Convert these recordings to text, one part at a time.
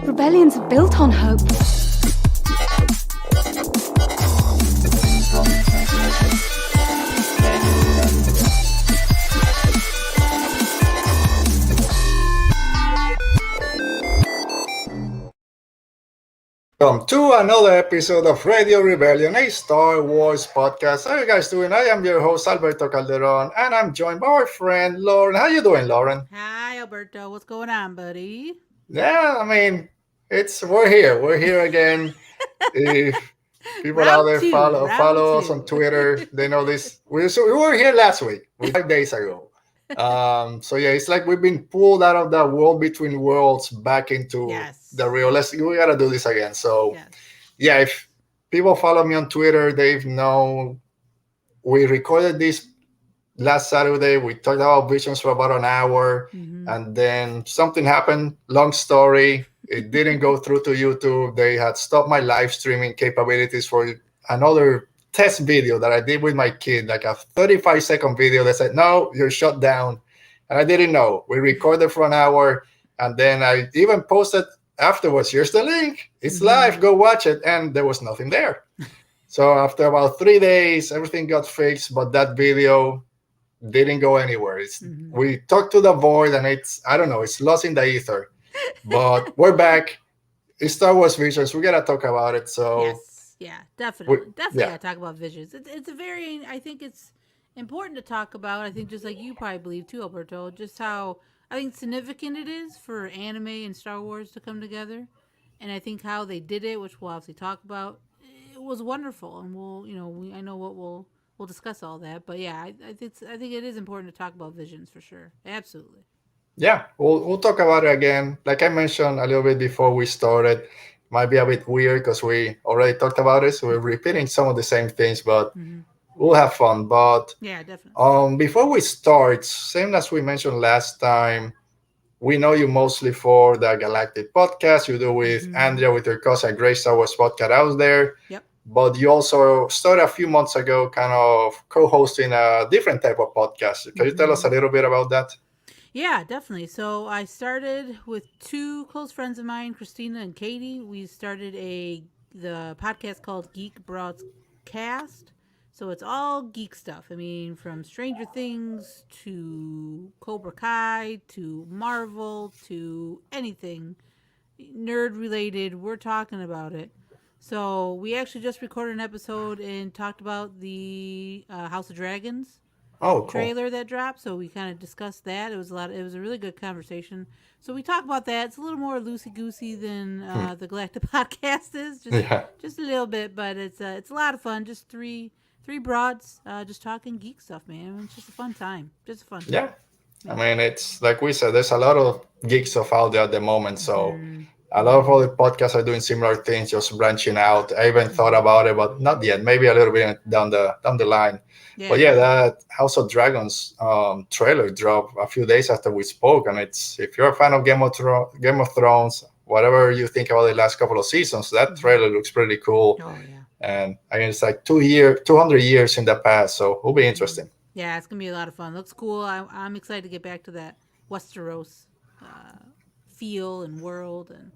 Rebellions are built on hope. Welcome to another episode of Radio Rebellion, a Star Wars podcast. How are you guys doing? I am your host, Alberto Calderon, and I'm joined by our friend, Lauren. How you doing, Lauren? Hi, Alberto. What's going on, buddy? Yeah, I mean, we're here. We're here again. If people out Round there two, round follow us on two. Twitter, they know this. We were here last week, 5 days ago. So yeah, it's like we've been pulled out of that world between worlds back into the Yes. real. We gotta do this again. So Yes. yeah, if people follow me on Twitter, they've known we recorded this last Saturday. We talked about visions for about an hour, Mm-hmm. and then something happened. Long story. It didn't go through to YouTube. They had stopped my live streaming capabilities for another test video that I did with my kid, like a 35-second video. They said, no, you're shut down. And I didn't know. We recorded for an hour, and then I even posted afterwards, here's the link. It's Mm-hmm. live. Go watch it. And there was nothing there. So after about 3 days, everything got fixed, but that video didn't go anywhere. Mm-hmm. We talked to the void, and I don't know, it's lost in the ether. But we're back. It's Star Wars Visions. We gotta talk about it. So Yes. Yeah. we, Definitely. Definitely yeah, got to talk about visions. It's a very. I think it's important to talk about. I think just like you probably believe too, Alberto. Just how I think significant it is for anime and Star Wars to come together, and I think how they did it, which we'll obviously talk about. It was wonderful, and I know what we'll discuss all that. But yeah, I think it is important to talk about visions for sure. Absolutely. yeah. We'll talk about it again. Like I mentioned a little bit before we started, might be a bit weird because we already talked about it, so we're repeating some of the same things, but Mm-hmm. we'll have fun. But Yeah, definitely. before we start, same as we mentioned last time, we know you mostly for the Galactic Podcast. You do with Mm-hmm. Andrea, with your cousin, Great Star Wars podcast out there. Yep. But you also started a few months ago kind of co-hosting a different type of podcast. Can you tell us Mm-hmm. a little bit about that? Yeah, definitely. So I started with two close friends of mine, Christina and Katie. We started the podcast called Geek Broadcast. So it's all geek stuff. I mean, from Stranger Things to Cobra Kai to Marvel to anything nerd related. We're talking about it. So we actually just recorded an episode and talked about the House of Dragons Oh, cool. trailer that dropped, so we kind of discussed that. It was a really good conversation. So we talk about that. It's a little more loosey goosey than Hmm. the Galactic podcast is, Yeah, just a little bit, but it's a lot of fun. Just three broads, just talking geek stuff, man. It's just a fun time. Just a fun time. yeah. I Yeah. mean, it's like we said, there's a lot of geek stuff out there at the moment. So Mm-hmm. a lot of Mm-hmm. other podcasts are doing similar things, just branching out. I even thought Mm-hmm. about it, but not yet. Maybe a little bit down the line. But Yeah. yeah, that House of Dragons trailer dropped a few days after we spoke, and it's if you're a fan of Game of Thrones, whatever you think about the last couple of seasons, that Mm-hmm. trailer looks pretty cool. Oh yeah. And again, it's like 200 years in the past, so it'll be Mm-hmm. interesting. Yeah, it's gonna be a lot of fun. Looks cool. I'm excited to get back to that Westeros uh, feel and world and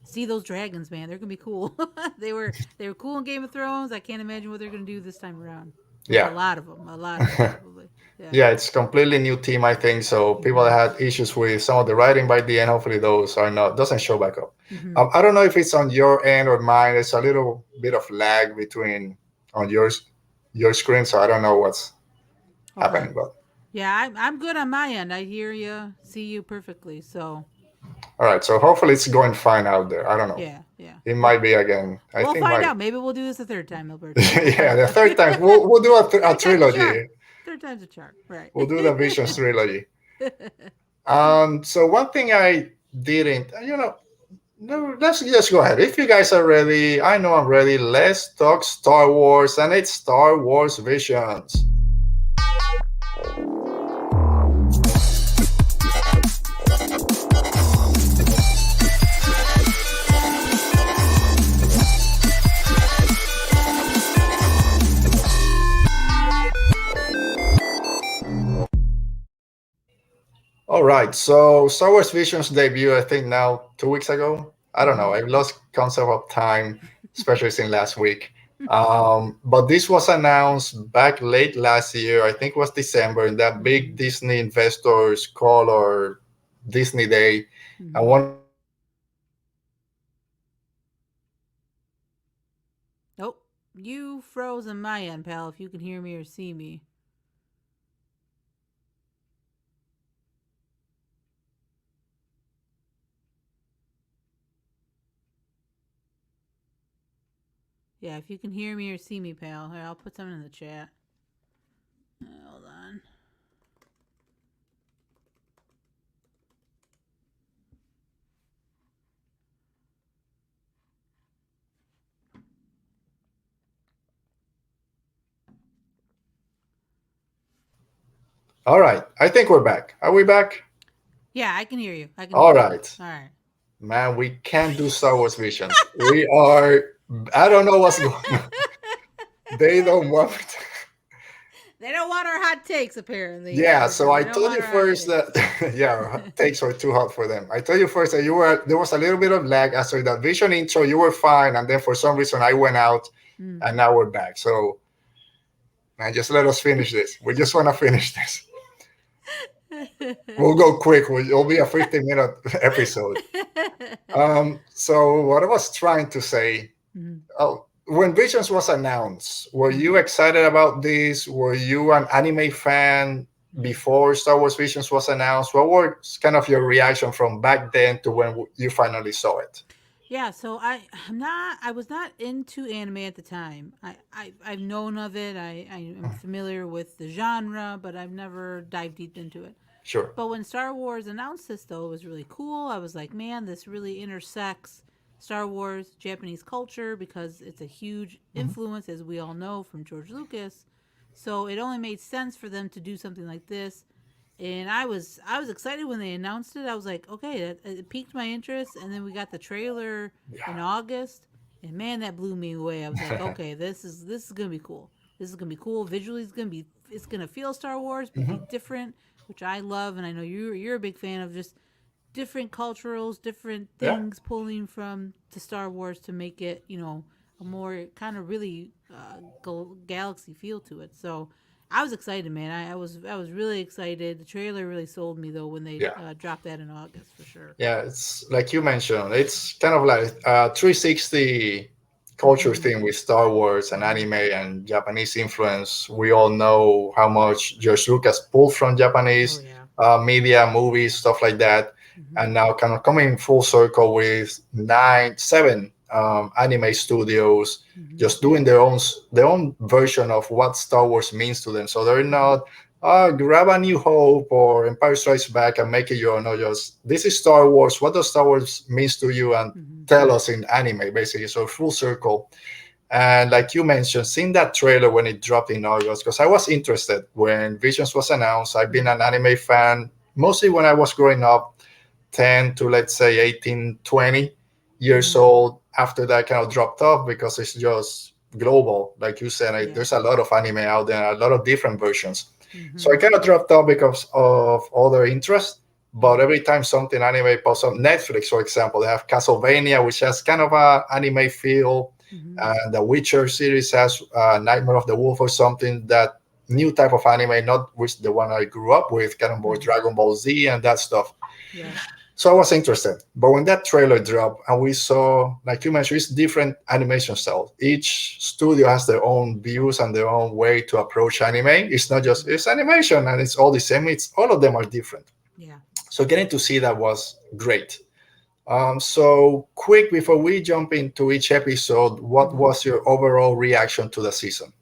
see those dragons, man. They're gonna be cool. They were cool in Game of Thrones. I can't imagine what they're gonna do this time around with Yeah. a lot of them probably. Yeah. Yeah, it's completely new team, I think. So people that Mhm. had issues with some of the writing by the end, hopefully those are not doesn't show back up. Mhm. I don't know if it's on your end or mine. There's a little bit of lag between on your screen, so I don't know what's Okay. happening. But Yeah, I'm good on my end. I hear you, see you perfectly. So all right, so hopefully it's going fine out there. I don't know. yeah, yeah. It might be again. I We'll think find my out. Maybe we'll do this a third time, Alberto. We'll yeah, find the out. third time we'll do a Third time's a charm. trilogy. Third time's a charm. Right. We'll do the Visions trilogy. So one thing I didn't, no, let's just go ahead. If you guys are ready, I know I'm ready. Let's talk Star Wars, and it's Star Wars Visions. All right, so Star Wars Visions debut, I think now 2 weeks ago. I don't know. I've lost concept of time, especially since last week. But this was announced back late last year. I think it was December in that big Mm-hmm. Disney investors call or Disney Day. And Mm-hmm. one of the announcements was that Oh, you froze on my end, pal. If you can hear me or see me. Yeah, if you can hear me or see me, pal. Here, I'll put something in the chat. Hold on. all right, I think we're back. Are we back? Yeah, I can hear you. I can All hear you. right. All right. Man, we can't do Star Wars visions. We are, I don't know what's going on. They don't want me to. They don't want our hot takes, apparently, Yeah, guys. so They I don't told want you our hot first takes. that, yeah, our takes were too hot for them. I told you first that you were, there was a little bit of lag after that vision intro. You were fine. And then for some reason I went out Mm. and now we're back. So, man, just let us finish this. We just want to finish this. We'll go quick. It'll be a 15-minute episode. So what I was trying to say, Mhm. when Visions was announced, were you Mhm. excited about this? Were you an anime fan before Star Wars Visions was announced? What was kind of your reaction from back then to when you finally saw it? Yeah, so I was not into anime at the time. I've known of it. I am Mhm. familiar with the genre, but I've never dived deep into it. Sure. But when Star Wars announced this, though, it was really cool. I was like, man, this really intersects Star Wars, Japanese culture, because it's a huge Mhm. influence, as we all know, from George Lucas. So it only made sense for them to do something like this. And I was excited when they announced it. I was like, okay, it piqued my interest. And then we got the trailer in August, and man, that blew me away. I was like, Yeah. okay, this is gonna be cool. This is gonna be cool. Visually, it's gonna feel Star Wars, but be Mhm. different, which I love. And I know you're a big fan of just different culturals, different Yeah. things pulling from to Star Wars to make it, a more kind of really galaxy feel to it. So I was excited, man. I was really excited. The trailer really sold me though when they Yeah. dropped that in August for sure. Yeah, it's like you mentioned, it's kind of like a 360 culture Mm-hmm. thing with Star Wars and Mm-hmm. anime and Japanese influence. We all know how much George Lucas pulled from Oh Japanese yeah. media, movies, stuff like that, Mm-hmm. and now kind of coming full circle with seven anime studios Mm-hmm. just doing their own version of what Star Wars means to them. So they're Mm-hmm. not grab a New Hope or Empire Strikes Back and make it your own. No, just this is Star Wars. What does Star Wars means to you? And Mm-hmm. tell us in anime, basically. So full circle. And like you mentioned, seeing that trailer when it dropped in August, because I was interested when Visions was announced. I've been Mm-hmm. an anime fan mostly when I was growing up, 10 to let's say 18, 20 years Mm-hmm. old. After that, kind of dropped off because it's just global. Like you said, Yeah. there's a lot of anime out there, a lot of different versions. So Mm-hmm. I kind of dropped off because of other interests. But Mm-hmm. every time something anime pops up, Netflix, for example, they have Castlevania, which has kind of a anime feel, Mm-hmm. and the Witcher series has Nightmare of the Wolf or something, that new type of anime, not which the one I grew up with, kind of more Mm-hmm. Dragon Ball Z and that stuff. Right. So I was interested. But when that trailer dropped and we saw, like you mentioned, it's different animation styles. Each studio has their own views and their own way to approach anime. It's not just, Mm-hmm. it's animation and it's all the same. It's all of them are different. Yeah. So getting to see that was great. So quick before we jump into each episode, what Mm-hmm. was your overall reaction to the season?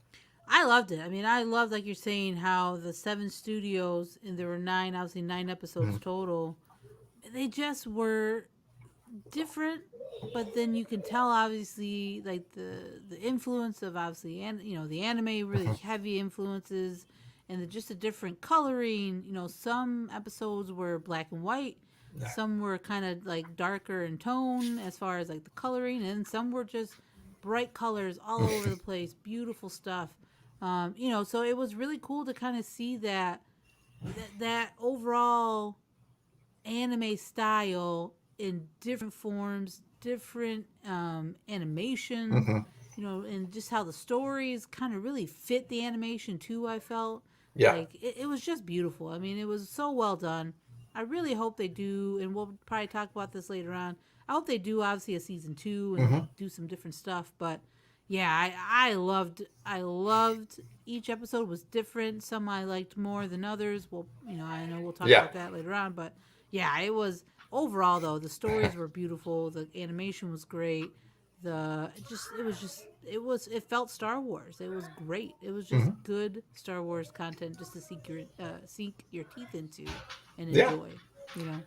I loved it. I mean, I loved, like you're saying, how the seven studios, and there were nine, obviously nine episodes Mhm. total, they just were different, but then you can tell, obviously, like the influence of, obviously, and the anime, really Mhm. heavy influences, and just a different coloring. Some episodes were black and white, Yeah. some were kind of like darker in tone as far as like the coloring, and some were just bright colors all over the place, beautiful stuff. So it was really cool to kind of see that overall anime style in different forms, different animation, Hmm. and just how the stories kind of really fit the animation too. I felt Yeah. like it was just beautiful. I mean, it was so well done. I really hope they do, and we'll probably talk about this later on. I hope they do obviously a season two and Hmm. do some different stuff. But yeah, I loved each episode was different. Some I liked more than others. Well, I know we'll talk Yeah. about that later on. But yeah, it was overall though the stories were beautiful. The animation was great. It felt Star Wars. It was great. It was just Hmm. good Star Wars content just to sink your teeth into and Yeah. enjoy. You know,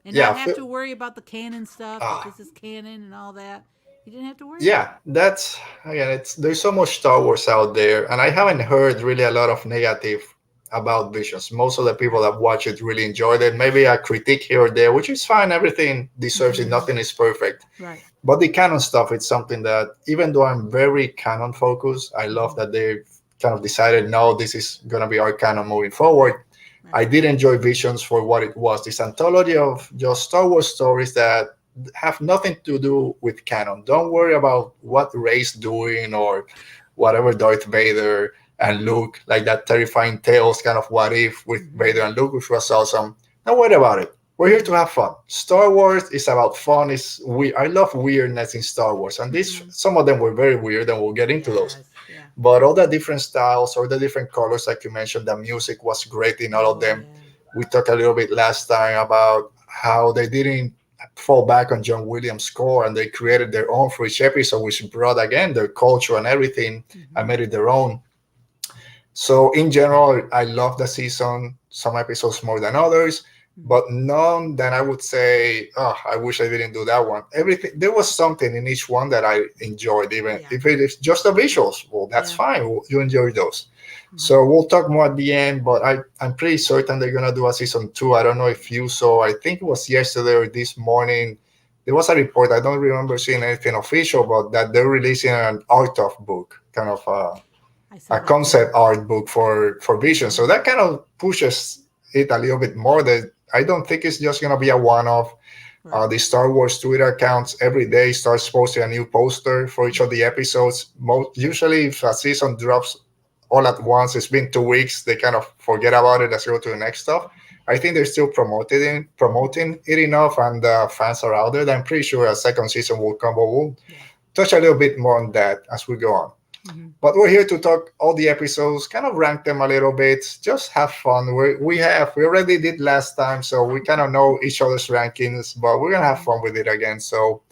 and Yeah. not have to worry about the canon stuff. If Ah, this is canon and all that, you didn't have to worry about yeah, it. that's again. It's there's so much Star Wars out there, and I haven't heard really a lot of negative about Visions. Most of the people Right. that watch it really enjoyed it. Maybe a critique here or there, which is fine. Everything deserves it. Mm-hmm. Nothing is perfect. Right. But the canon stuff, it's something that even though I'm very canon focused, I love Mm-hmm. that they've kind of decided no, this is gonna be our canon moving forward. I Right. did enjoy Visions for what it was. This anthology of just Star Wars stories that have nothing to do with canon. Don't worry about what Rey's doing or whatever Darth Vader and Luke, like that terrifying tales kind of what if with Mm-hmm. Vader and Luke, which was awesome. Don't worry about it. We're here to Mm-hmm. have fun. Star Wars is about fun. I love weirdness in Star Wars, and this Mm-hmm. some of them were very weird, and we'll get into those. Yes. Yeah. But all the different styles or the different colors, like you mentioned, the music was great in all of Oh them. yeah. We talked a little bit last time about how they didn't fall back on John Williams' score and they created their own for each episode, which brought again their culture and everything and Mm-hmm. made it their own. So in general, I love the season. Some episodes more than others, Mm-hmm. but none that I would say, oh, I wish I didn't do that one. Everything there was something in each one that I enjoyed, even Yeah. if it is just the visuals. Well, that's Yeah. fine. You enjoy those. Mm-hmm. So we'll talk more at the end, but I'm pretty certain they're gonna do a season two. I don't know if you saw. I think it was yesterday or this morning. There was a report. I don't remember seeing anything official, but that they're releasing an art of book, kind of I a saw that too. concept art book for Vision. Mm-hmm. So that kind of pushes it a little bit more. That I don't think it's just gonna be a one-off. Right. The Star Wars Twitter accounts every day starts posting a new poster for each of the Mm-hmm. episodes. Usually, if a season drops all at once, it's been 2 weeks. They kind of forget about it. Let's go to the next stuff. I think they're still Mm-hmm. promoting it enough, and the fans are out there. I'm pretty sure a second season will come, but we'll Yeah. touch a little bit more on that as we go on. Mm-hmm. But we're here to talk all the episodes, kind of rank them a little bit, just have fun. We already did last time, so we kind of know each other's rankings, but we're gonna have Mm-hmm. fun with it again. So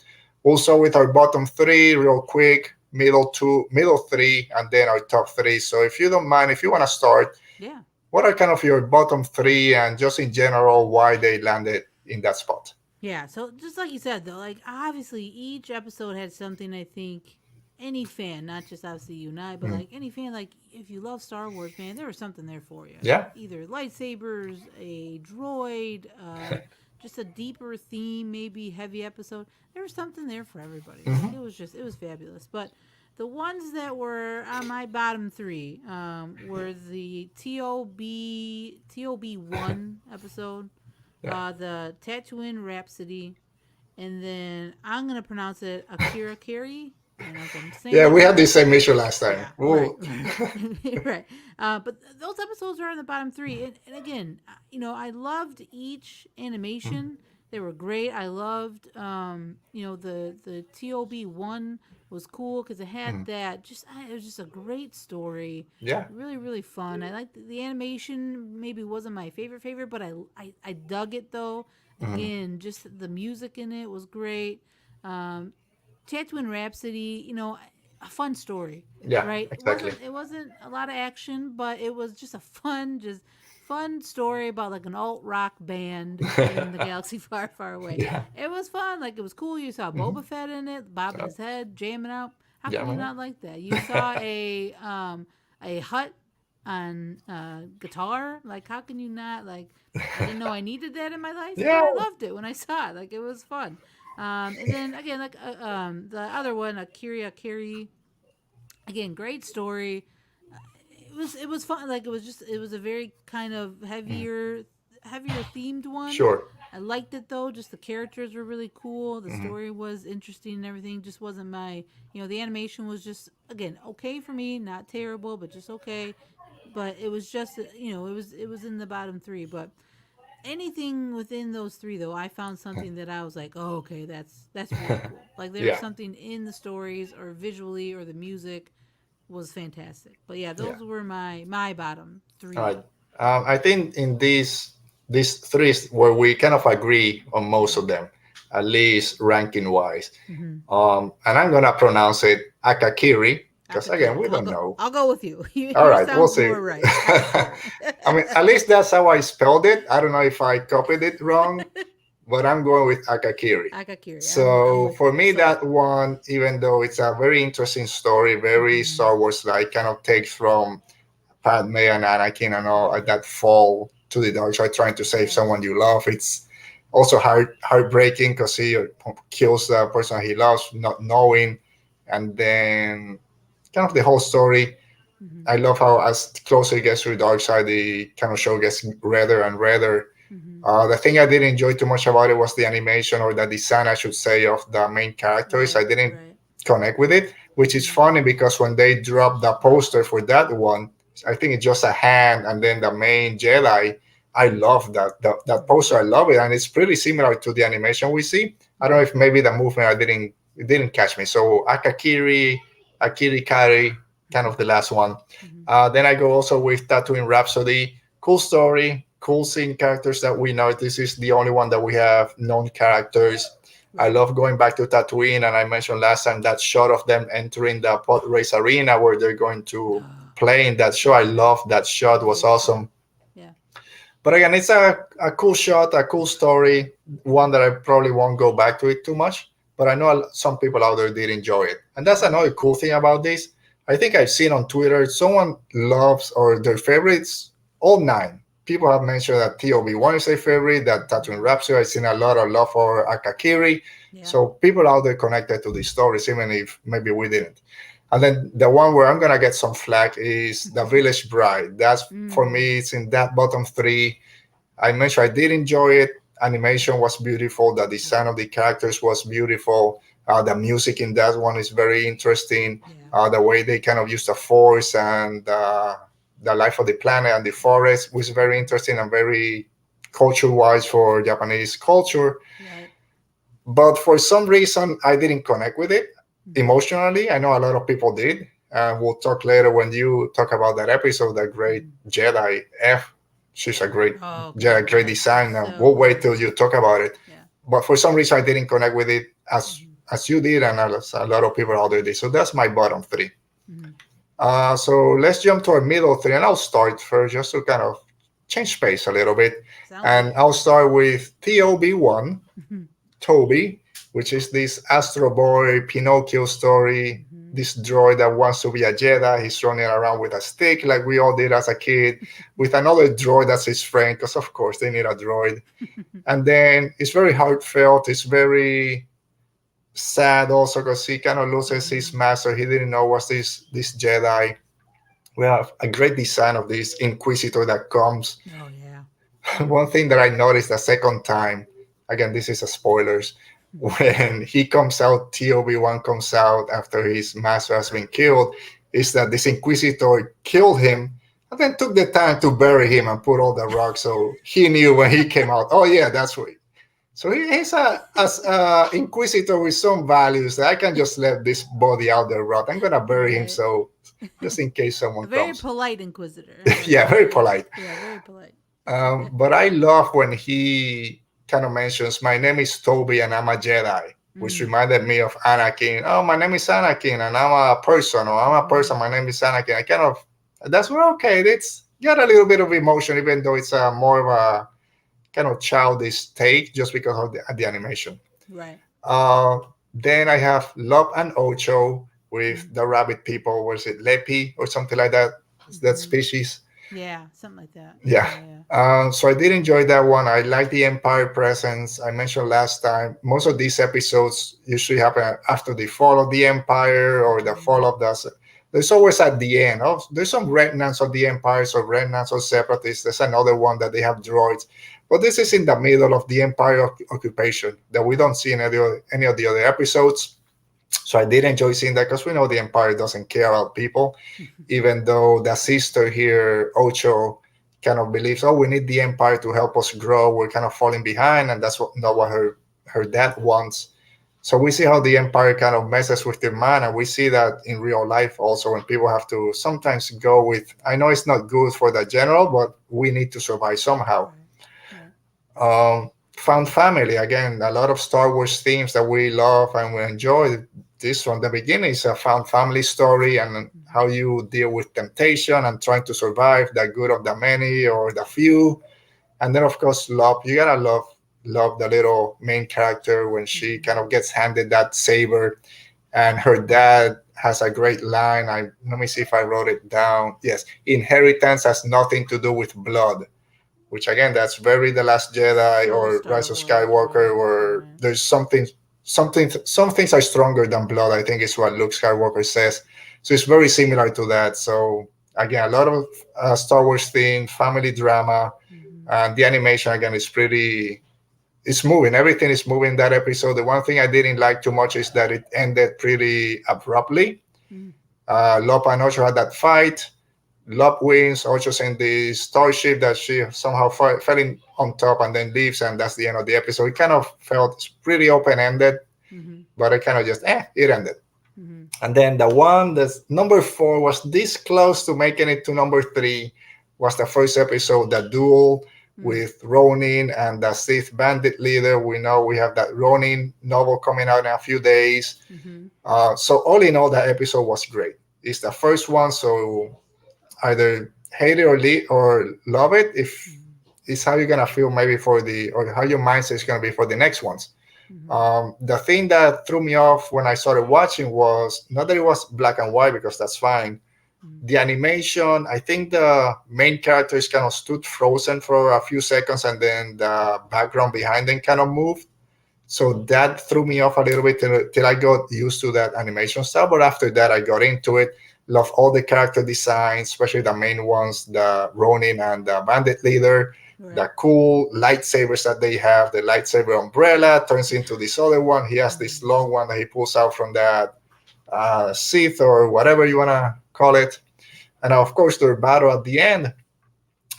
we'll start with our bottom three real quick, middle two, middle three, and then our top three. So if you don't mind, if you want to start, Yeah. what are kind of your bottom three, and just in general why they landed in that spot? Yeah, so just like you said though, like obviously each episode had something I think any fan, not just obviously you and I, but Mm. like any fan, like if you love Star Wars, man, there was something there for you. Yeah. Either lightsabers, a droid, just a deeper theme, maybe heavy episode. There was something there for everybody. Like Hmm. it was fabulous. But the ones that were on my bottom three were the TOB1 episode, Yeah. the Tatooine Rhapsody, and then I'm gonna pronounce it Akira Kiri. I don't know if I'm saying Yeah, that we had the right. same issue last time. Yeah, right, Ooh. right. But those episodes are in the bottom three, and again, I loved each animation. They were great. I loved, the TOB1 was cool because it had Mhm. that. It was just a great story. Yeah. Really, really fun. I liked the animation. Maybe wasn't my favorite, but I dug it though. Mhm. Again, just the music in it was great. Um, Tatooine Rhapsody, a fun story, Yeah, right? It exactly. wasn't it wasn't a lot of action, but it was just a fun story about like an alt rock band in the galaxy far, far away. Yeah. It was fun, like it was cool. You saw Hmm. Boba Fett in it, bobbing So, his head, jamming out. How yeah, can you man. not like that? You saw a hut on guitar. Like how can you not like? I didn't know I needed that in my life, but Yeah. I loved it when I saw it. Like it was fun. And then again, like the other one, Akira Kiri, again, great story. It was fun. Like it was a very kind of Mhm. heavier themed one. Sure. I liked it though. Just the characters were really cool. The Mhm. story was interesting and everything. Just wasn't my, the animation was just again okay for me, not terrible, but just okay. But it was just, it was in the bottom three. But anything within those three though, I found something that I was like, oh, okay, that's really cool. Like there was Yeah, something in the stories or visually or the music was fantastic. But yeah, yeah. those were my bottom All three right. though. I think in these three is where we kind of agree on most Yeah. of them, at least ranking wise. Mm-hmm. And I'm gonna pronounce it Akakiri because again Akakiri. we I'll don't go. know. I'll go with you. You, All you right, we'll sound see. more right. Akakiri. I mean, at least that's how I spelled it. I don't know if I copied it wrong, but I'm going with Akakiri. Akakiri. I'm So with for you. me, Sold. that one, even though it's a very interesting story, very Mm-hmm. Star Wars like, kind of takes from Padme and Anakin and all Right. that fall to the dark side, trying to save Yes. someone you love. It's also heartbreaking because he kills the person he loves, not knowing, and then kind of the whole story. Mm-hmm. I love how as closer it gets to the dark side, the kind of show gets redder and redder. Mm-hmm. The thing I didn't enjoy too much about it was the animation or the design, I should say, of the main characters. I Right. didn't Right. connect with it, which is Mm-hmm. funny because when they dropped the poster for that one, I think it's just a hand and then the main Jedi. I love that Mm-hmm. poster. I love it, and it's pretty similar to the animation we see. I don't know Mm-hmm. if maybe the movement I didn't it didn't catch me. So Akiri Kari, kind of the last one. Mm-hmm. Then I go also with Tatooine Rhapsody. Cool story, cool seeing characters that we know. This is the only one that we have known characters. I Right. love going back to Tatooine, and I mentioned last time that shot of them entering the pod race arena where they're going to Oh, play in that show. I yeah. love that shot; was Great shot. awesome. Yeah. But again, it's a cool shot, a cool story, one that I probably won't go back to it too much. But I know some people out there did enjoy it, and that's Mm-hmm. another cool thing about this. I think I've seen on Twitter someone loves or their favorites all nine. People have mentioned that TOB1 is their favorite, that Tatooine Mm-hmm. Rhapsody. I've seen a lot of love for Akakiri. Yeah. So people out there connected to these stories, even if maybe we didn't. And then the one where I'm gonna get some flack is the Village Bride. That's for Mm. me. It's in that bottom three. I mentioned I did enjoy it. Animation was beautiful. The design Right. of the characters was beautiful. The music in that one is very interesting. Yeah. The way they kind of use the force and the life of the planet and the forest was very Mm-hmm. interesting and very culture-wise for Japanese culture. Right. But for some reason, I didn't connect with it Mm-hmm. emotionally. I know a lot of people did. We'll talk later when you talk about that episode, that great Mm-hmm. Jedi F. She's a great Oh, okay. Jedi, great Yeah. She's design. so We'll wait till gorgeous. you talk about it. Yeah. But for some reason, I didn't connect with it as Mm-hmm. as you did, and as a lot of people out there did. So that's my bottom three. Mm-hmm. So let's jump to our middle three, and I'll start first just to kind of change pace a little bit. Sounds And good. I'll start with TOB1, Mm-hmm. Toby, which is this Astro Boy Pinocchio story. Mm-hmm. This droid that wants to be a Jedi. He's running around with a stick like we all did as a kid, with another droid that's his friend, because of course they need a droid. And then it's very heartfelt. It's very sad also because he kind of loses his Mm-hmm. master. He didn't know was this Jedi. We have a great design of this Inquisitor that comes. Oh yeah. One thing that I noticed the second time, again, this is a spoilers, Mm-hmm. when he comes out, TOB1 comes out after his master has been killed, is that this Inquisitor killed him and then took the time to bury him and put all the rocks. So he knew when he came out, oh yeah, that's what. So he's a Inquisitor with some values that I can just let this body out there rot. I'm gonna bury him, Right. so just in case A someone very comes. polite inquisitor. Yeah, very Yeah. polite. Yeah. Very polite. But I love when he kind of mentions, "My name is Toby and I'm a Jedi," which Mm. reminded me of Anakin. Oh, my name is Anakin and I'm a person, or I'm a Mm-hmm. person. My name is Anakin. I kind of that's well, okay. It's got a little bit of emotion, even though it's more of a kind of childish take, just because of the animation. Right. Uh, then I have Love and Ocho with Mm-hmm. the rabbit people. Was it Lepi or something like that? That Mm-hmm. species. Yeah. Something like that. Yeah. Yeah. Yeah. So I did enjoy that one. I like the Empire presence. I mentioned last time, most of these episodes usually happen after the fall of the Empire or the Mm-hmm. fall of the. There's always at the end. Oh, there's some remnants of the Empire, so remnants of separatists. There's another one that they have droids. But this is in the middle of the Empire occupation that we don't see in any of the other episodes. So I did enjoy seeing that because we know the Empire doesn't care about people, even though the sister here, Ocho, kind of believes, oh, we need the Empire to help us grow. We're kind of falling behind, and that's not what her dad wants. So we see how the Empire kind of messes with their mind, and we see that in real life also when people have to sometimes go with, I know it's not good for the general, but we need to survive somehow. Right. Right. Found family again, a lot of Star Wars themes that we love and we enjoy. This from the beginning is a found family story and how Mm-hmm. you deal with temptation and trying to survive the good of the many or the few. And then of course love. You gotta love the little main character when she kind Mm-hmm. of gets handed that saber, and her dad has a great line. I let me see if I wrote it down. Yes, inheritance has nothing to do with blood, which again, that's very The Last Jedi So or Star Rise of Wars. Skywalker, Right. where Right. there's some things are stronger than blood. I think is what Luke Skywalker says. So it's very similar to that. So again, a lot of Star Wars theme, family drama, Mm-hmm. and the animation again is pretty. It's moving. Everything is moving in that episode. The one thing I didn't like too much is that it ended pretty abruptly. Mm-hmm. Lopa and Ocho had that fight. Lop wins, Ocho's in the starship that she somehow fell in on top and then leaves, and that's the end of the episode. It kind of felt pretty open ended, Mm-hmm. but it kind of just, it ended. Mm-hmm. And then the one that's number four was this close to making it to number three was the first episode, the duel with Ronin and the Sith bandit leader. We know we have that Ronin novel coming out in a few days. Mm-hmm. So all in all, that episode was great. It's the first one, so either hate it or love it. If Mm-hmm. it's how you're gonna feel maybe for the or how your mindset is gonna be for the next ones. Mm-hmm. The thing that threw me off when I started watching was not that it was black and white because that's fine. The animation, I think the main characters kind of stood frozen for a few seconds and then the background behind them kind of moved. So that threw me off a little bit till I got used to that animation style. But after that, I got into it. Love all the character designs, especially the main ones, the Ronin and the Bandit Leader. Right. The cool lightsabers that they have. The lightsaber umbrella turns into this other one. He has this Mm-hmm. long one that he pulls out from that Sith or whatever you want to call it. And of course, their battle at the end.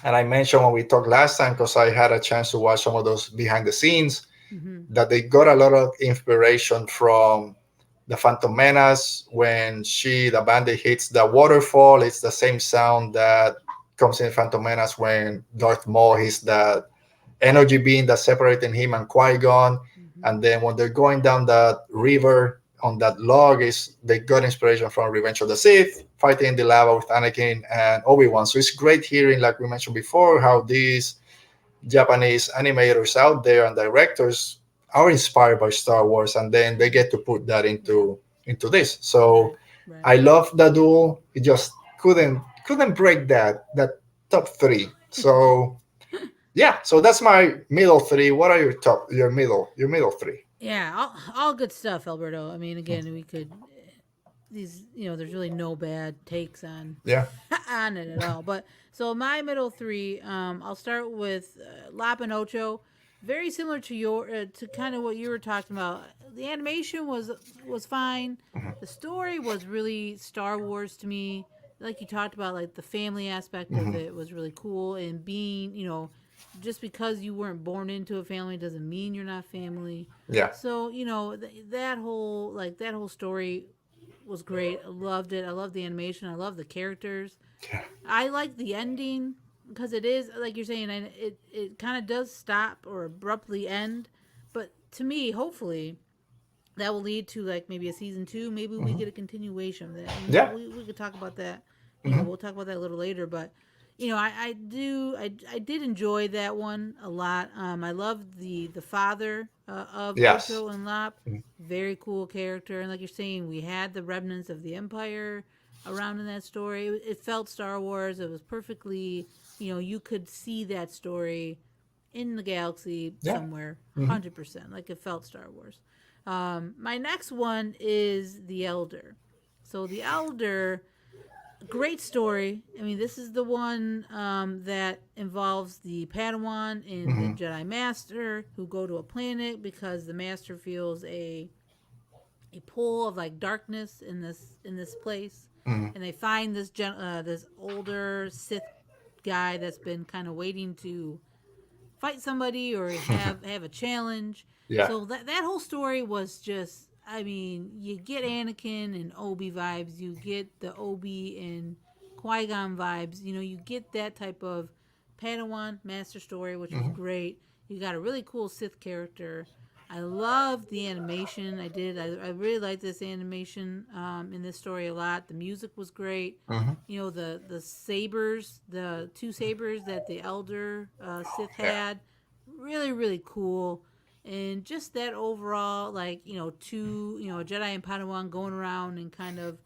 And I mentioned when we talked last time, because I had a chance to watch some of those behind the scenes, Mm-hmm. that they got a lot of inspiration from the Phantom Menace. When the bandit hits the waterfall, it's the same sound that comes in Phantom Menace when Darth Maul hits that energy being that's separating him and Qui-Gon. Mm-hmm. And then when they're going down that river on that log, is they got inspiration from Revenge of the Sith, fighting in the lava with Anakin and Obi-Wan. So it's great hearing, like we mentioned before, how these Japanese animators out there and directors are inspired by Star Wars, and then they get to put that Yeah. into this. So Right. Right. I love the duel. It just couldn't break that top three. So yeah, so that's my middle three. What are your middle three? Yeah. All good stuff, Alberto. I mean, again, we could these. There's really no bad takes on Yeah. on it at all. But so my middle three. I'll start with Lap and Ocho. Very similar to your to kind of what you were talking about. The animation was fine. The story was really Star Wars to me. Like you talked about, like the family aspect of Hmm. it was really cool, and being just because you weren't born into a family doesn't mean you're not family. Yeah. So that whole story was great. I loved it. I love the animation. I love the characters. Yeah. I like the ending because it is like you're saying, and it kind of does stop or abruptly end. But to me, hopefully, that will lead to like maybe a season two. Maybe we Hmm. get a continuation of that, and Yeah. we could talk about that. Hmm. We'll talk about that a little later. But I did enjoy that one a lot. I loved the father of Yes. Ocho and Lop. Very cool character, and like you're saying, we had the remnants of the Empire around in that story. It felt Star Wars. It was perfectly, you could see that story in the galaxy Yeah. somewhere, Hmm. 100%. Like it felt Star Wars. My next one is The Elder. So The Elder, Great story. I mean, this is the one that involves the Padawan and the Hmm. Jedi Master who go to a planet because the Master feels a pool of like darkness in this place, Hmm. and they find this older Sith guy that's been kind of waiting to fight somebody or have a challenge. Yeah. So that whole story was just, I mean, you get Anakin and Obi vibes, you get the Obi and Qui Gon vibes. You know, you get that type of Padawan master story, which was Hmm. great. You got a really cool Sith character. I loved the animation. I did. I really liked this animation in this story a lot. The music was great. Hmm. You know, the sabers, the two sabers that the elder Sith Yeah. had, really cool. And just that overall, like, a Jedi and Padawan going around and kind of,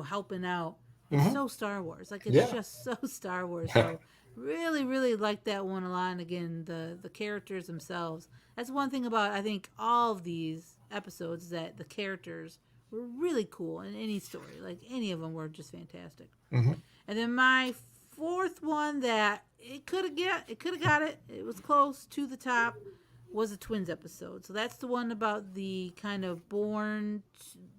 helping out. It's Hmm. so Star Wars. Like, it's Yeah. just so Star Wars. So really liked that one a lot. And again, the characters themselves. That's one thing about, I think, all of these episodes, that the characters were really cool in any story. Like, any of them were just fantastic. Hmm. And then my fourth one that it could have got it. It was close to the top. Was a twins episode. So that's the one about the kind of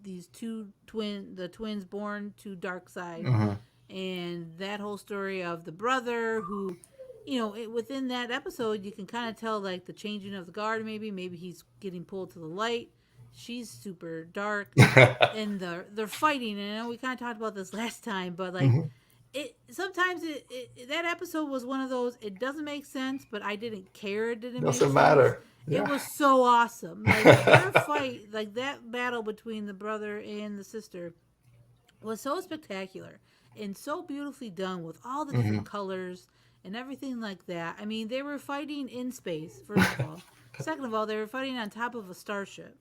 these the twins born to dark side, Hmm. and that whole story of the brother who, within that episode you can kind of tell like the changing of the guard. Maybe he's getting pulled to the light. She's super dark, and they're fighting. And I know we kind of talked about this last time, but like Hmm. it sometimes that episode was one of those, it doesn't make sense, but I didn't care it didn't make Doesn't sense. matter. It Yeah. was so awesome. Like their fight, like that battle between the brother and the sister was so spectacular and so beautifully done with all the Hmm. different colors and everything like that. I mean, they were fighting in space, first of all. Second of all, they were fighting on top of a starship.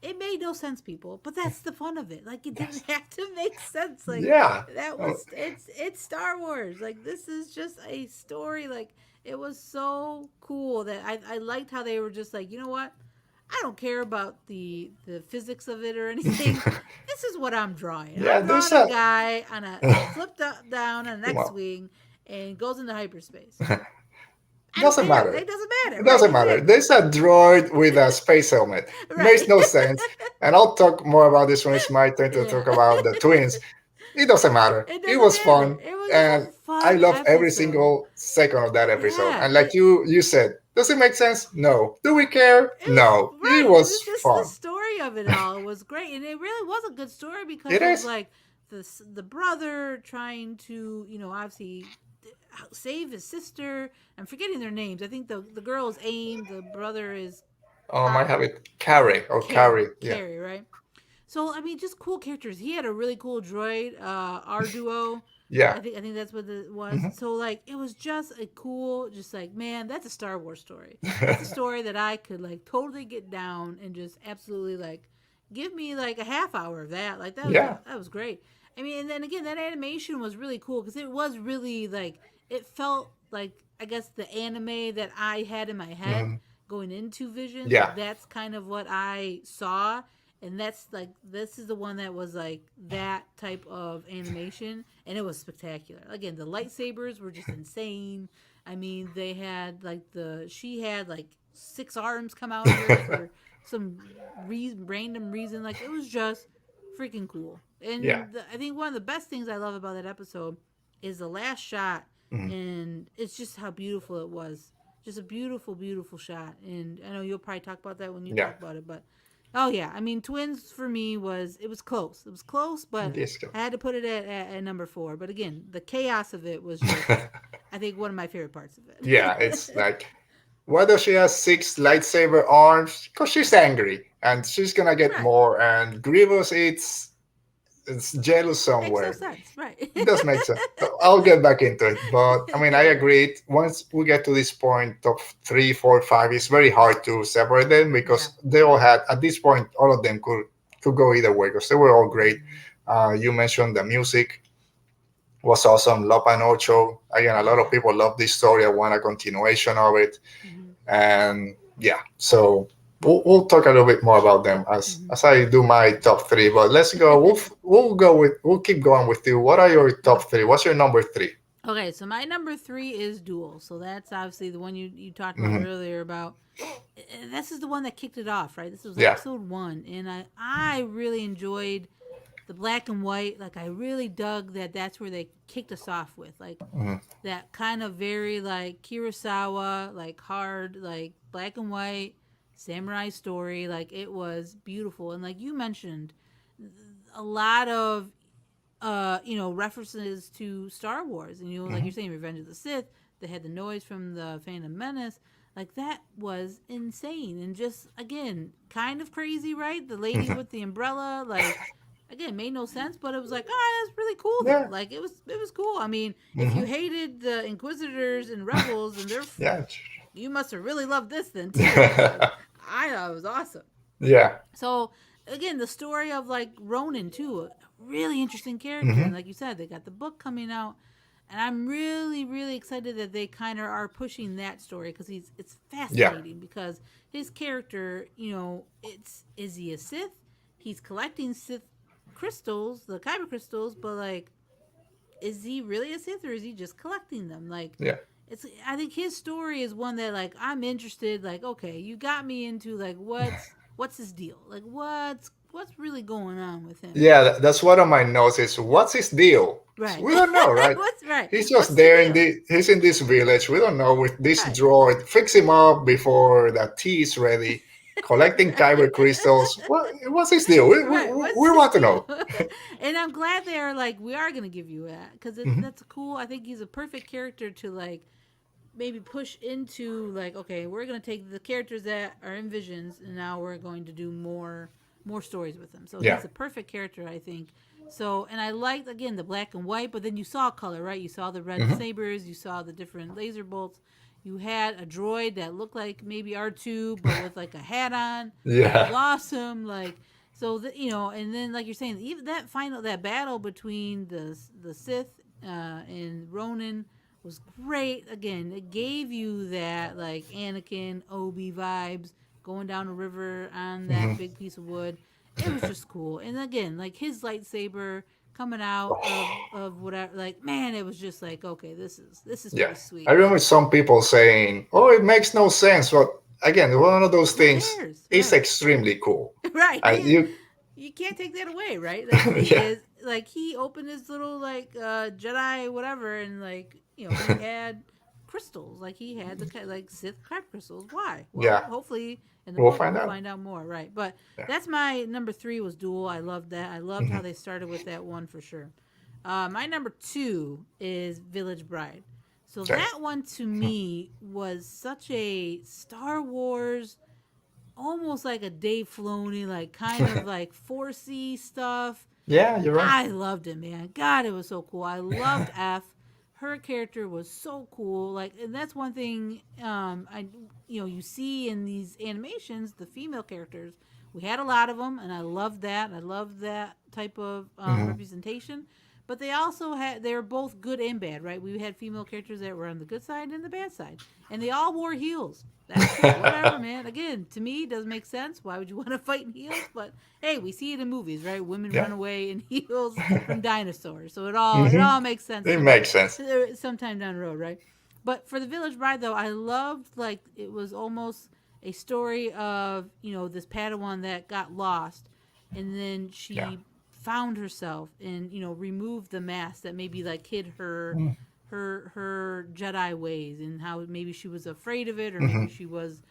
It made no sense, people, but that's the fun of it. Like, it didn't Yes. have to make sense. Like, Yeah. that Oh, was it's Star Wars. Like, this is just a story. Like, it was so cool that I liked how they were just like, you know what, I don't care about the physics of it or anything. This is what I'm drawing. yeah. I'm There's drawing a a. guy on a that flipped down on an Come on. X-wing and goes into hyperspace. I don't Doesn't care. matter. It doesn't matter. It Right? doesn't matter. Exactly. There's a droid with a space helmet. Makes Right. no sense. And I'll talk more about this when it's my turn to talk Yeah. about the twins. It doesn't matter. It It doesn't was matter. fun, It was a and I fun love every episode. single second of that episode. Yeah. And like you said, does it make sense? No. Do we care? It No. was It right. It was was just the fun. story of it all. It was great, and it really was a good story because It it was is. like the brother trying to, obviously save his sister. I'm forgetting their names. I think the girl is Aim. The brother is I have it. Carry or Carrie. carry. Yeah. Carrie, right? So I mean, just cool characters. He had a really cool droid, Arduo. Yeah. I think that's what it was. Hmm. So like, it was just a cool, just like, man, that's a Star Wars story. That's a story that I could like totally get down and just absolutely like give me like a half hour of that. Like Yeah. that was great. I mean, and then again, that animation was really cool because it was really like, it felt like, I guess, the anime that I had in my head Hmm. going into Visions. Yeah. Like that's kind of what I saw, and that's like, this is the one that was like that type of animation, and it was spectacular. Again, the lightsabers were just insane. I mean, they had like she had like six arms come out of her for some random reason. Like, it was just freaking cool. Yeah. And I think one of the best things I love about that episode is the last shot, Hmm. and it's just how beautiful it was. Just a beautiful shot. And I know you'll probably talk about that when you Yeah. talk about it, but oh yeah, I mean, Twins for me was close. It was close, but This go. I had to put it at number 4. But again, the chaos of it was just, I think, one of my favorite parts of Yeah. It's it. like, why does she have 6 lightsaber arms? Because she's angry and she's gonna get Right. more. And Grievous, it's jealous Makes no somewhere. sense, right? It does make sense. I'll get back into it, but I mean, I agree. Once we get to this point of 3, 4, 5, it's very hard to separate them Yeah. because they all had at this point, all of them could go either way because they were all great. Mhm. You mentioned the music was awesome. Lo Panocho. Again, a lot of Yeah. people love this story. I want a continuation of it. Hmm. And yeah, so we'll talk a little bit more about them Mm-hmm. as I do my top three. But let's go. We'll keep going with you. What are your Okay. top three? What's your number three? Okay, so my number three is Duel. So that's obviously the one you talked about Hmm. earlier about. This is the one that kicked it off, right? This was Yeah. episode one, and I really enjoyed the black and white. Like I really dug that. That's where they kicked us off with Hmm. that kind of very like Kurosawa, like hard, like black and white samurai story. Like it was beautiful, and like you mentioned, a lot of references to Star Wars, and like Hmm. you're saying, Revenge of the Sith. They had the noise from the Phantom Menace. Like that was insane, and just again, kind of crazy, right? The lady Hmm. with the umbrella, like again, made no sense, but it was like, oh, that's really cool though. Yeah. Like it was cool. I mean, if you Hmm. hated the Inquisitors and Rebels, and Yeah. you must have really loved this then too, because I thought it was awesome. Yeah. So again, the story of like Ronan too, a really interesting character, and Hmm. like you said, they got the book coming out, and I'm really really excited that they kind of are pushing that story because it's Yeah. fascinating because his character, it's is he a Sith? He's collecting Sith crystals, the kyber crystals, but like is he really a Sith or is he just collecting them? Like, Yeah. it's I think his story is one that like I'm interested. Like, okay, you got me into like what's his deal? Like, what's really going on with him? Yeah, that's one of my notes is what's his deal? Right. We don't know, right? What's right? He's just What's the there deal? he's in this village. We don't know with this Right. droid. Fix him up before the tea is ready. Collecting kyber crystals. What's his deal? Right. What's We his want to deal? know. And I'm glad they're like, we are gonna give you that because Hmm. that's cool. I think he's a perfect character to like maybe push into like, okay, we're gonna take the characters that are in Visions and now we're going to do more stories with them. So Yeah. he's a perfect character, I think. So and I liked again the black and white, but then you saw color, right? You saw the red Hmm. sabers, you saw the different laser bolts. You had a droid that looked like maybe R2, but with like a hat on. That was Yeah. awesome. Like so, and then like you're saying, even that battle between the Sith and Ronan was great. Again, it gave you that like Anakin Obi vibes going down a river on that Hmm. big piece of wood. It was just cool. And again, like his lightsaber coming out Oh, of whatever, like man, it was just like okay, this is yeah. pretty I sweet. remember And some people saying, "Oh, it makes no sense." But again, one of those who things cares, is right? extremely cool. Right. You, You can't take that away, right? Like he yeah. is like he opened his little like Jedi whatever and like, he had crystals. Like he had the like Sith crab crystals. Why? Well, Yeah. hopefully in the We'll book find we'll out. find out more, right? But Yeah. that's my number 3 was Duel. I loved that. I loved how Hmm. they started with that one for sure. My number 2 is Village Bride. So Okay. that one to me was such a Star Wars, almost like a Dave Filoni, like kind of like forcey stuff. Yeah, you're right. I loved it, man. God, it was so cool. I loved F. Her character was so cool. Like, and that's one thing you see in these animations, the female characters. We had a lot of them, and I loved that. I loved that type of Hmm. representation. But they were both good and bad, right? We had female characters that were on the good side and the bad side, and they all wore heels. That's cool. Whatever, man. Again, to me, it doesn't make sense. Why would you want to fight in heels? But hey, we see it in movies, right? Women Yeah. run away in heels from dinosaurs, so it all Hmm. makes sense It to me. makes sense. Sometime down the road, right? But for the Village Bride, though, I loved like it was almost a story of this Padawan that got lost, and then Yeah. she found herself and removed the mask that maybe like hid her Jedi ways, and how maybe she was afraid of it, or Hmm. maybe she was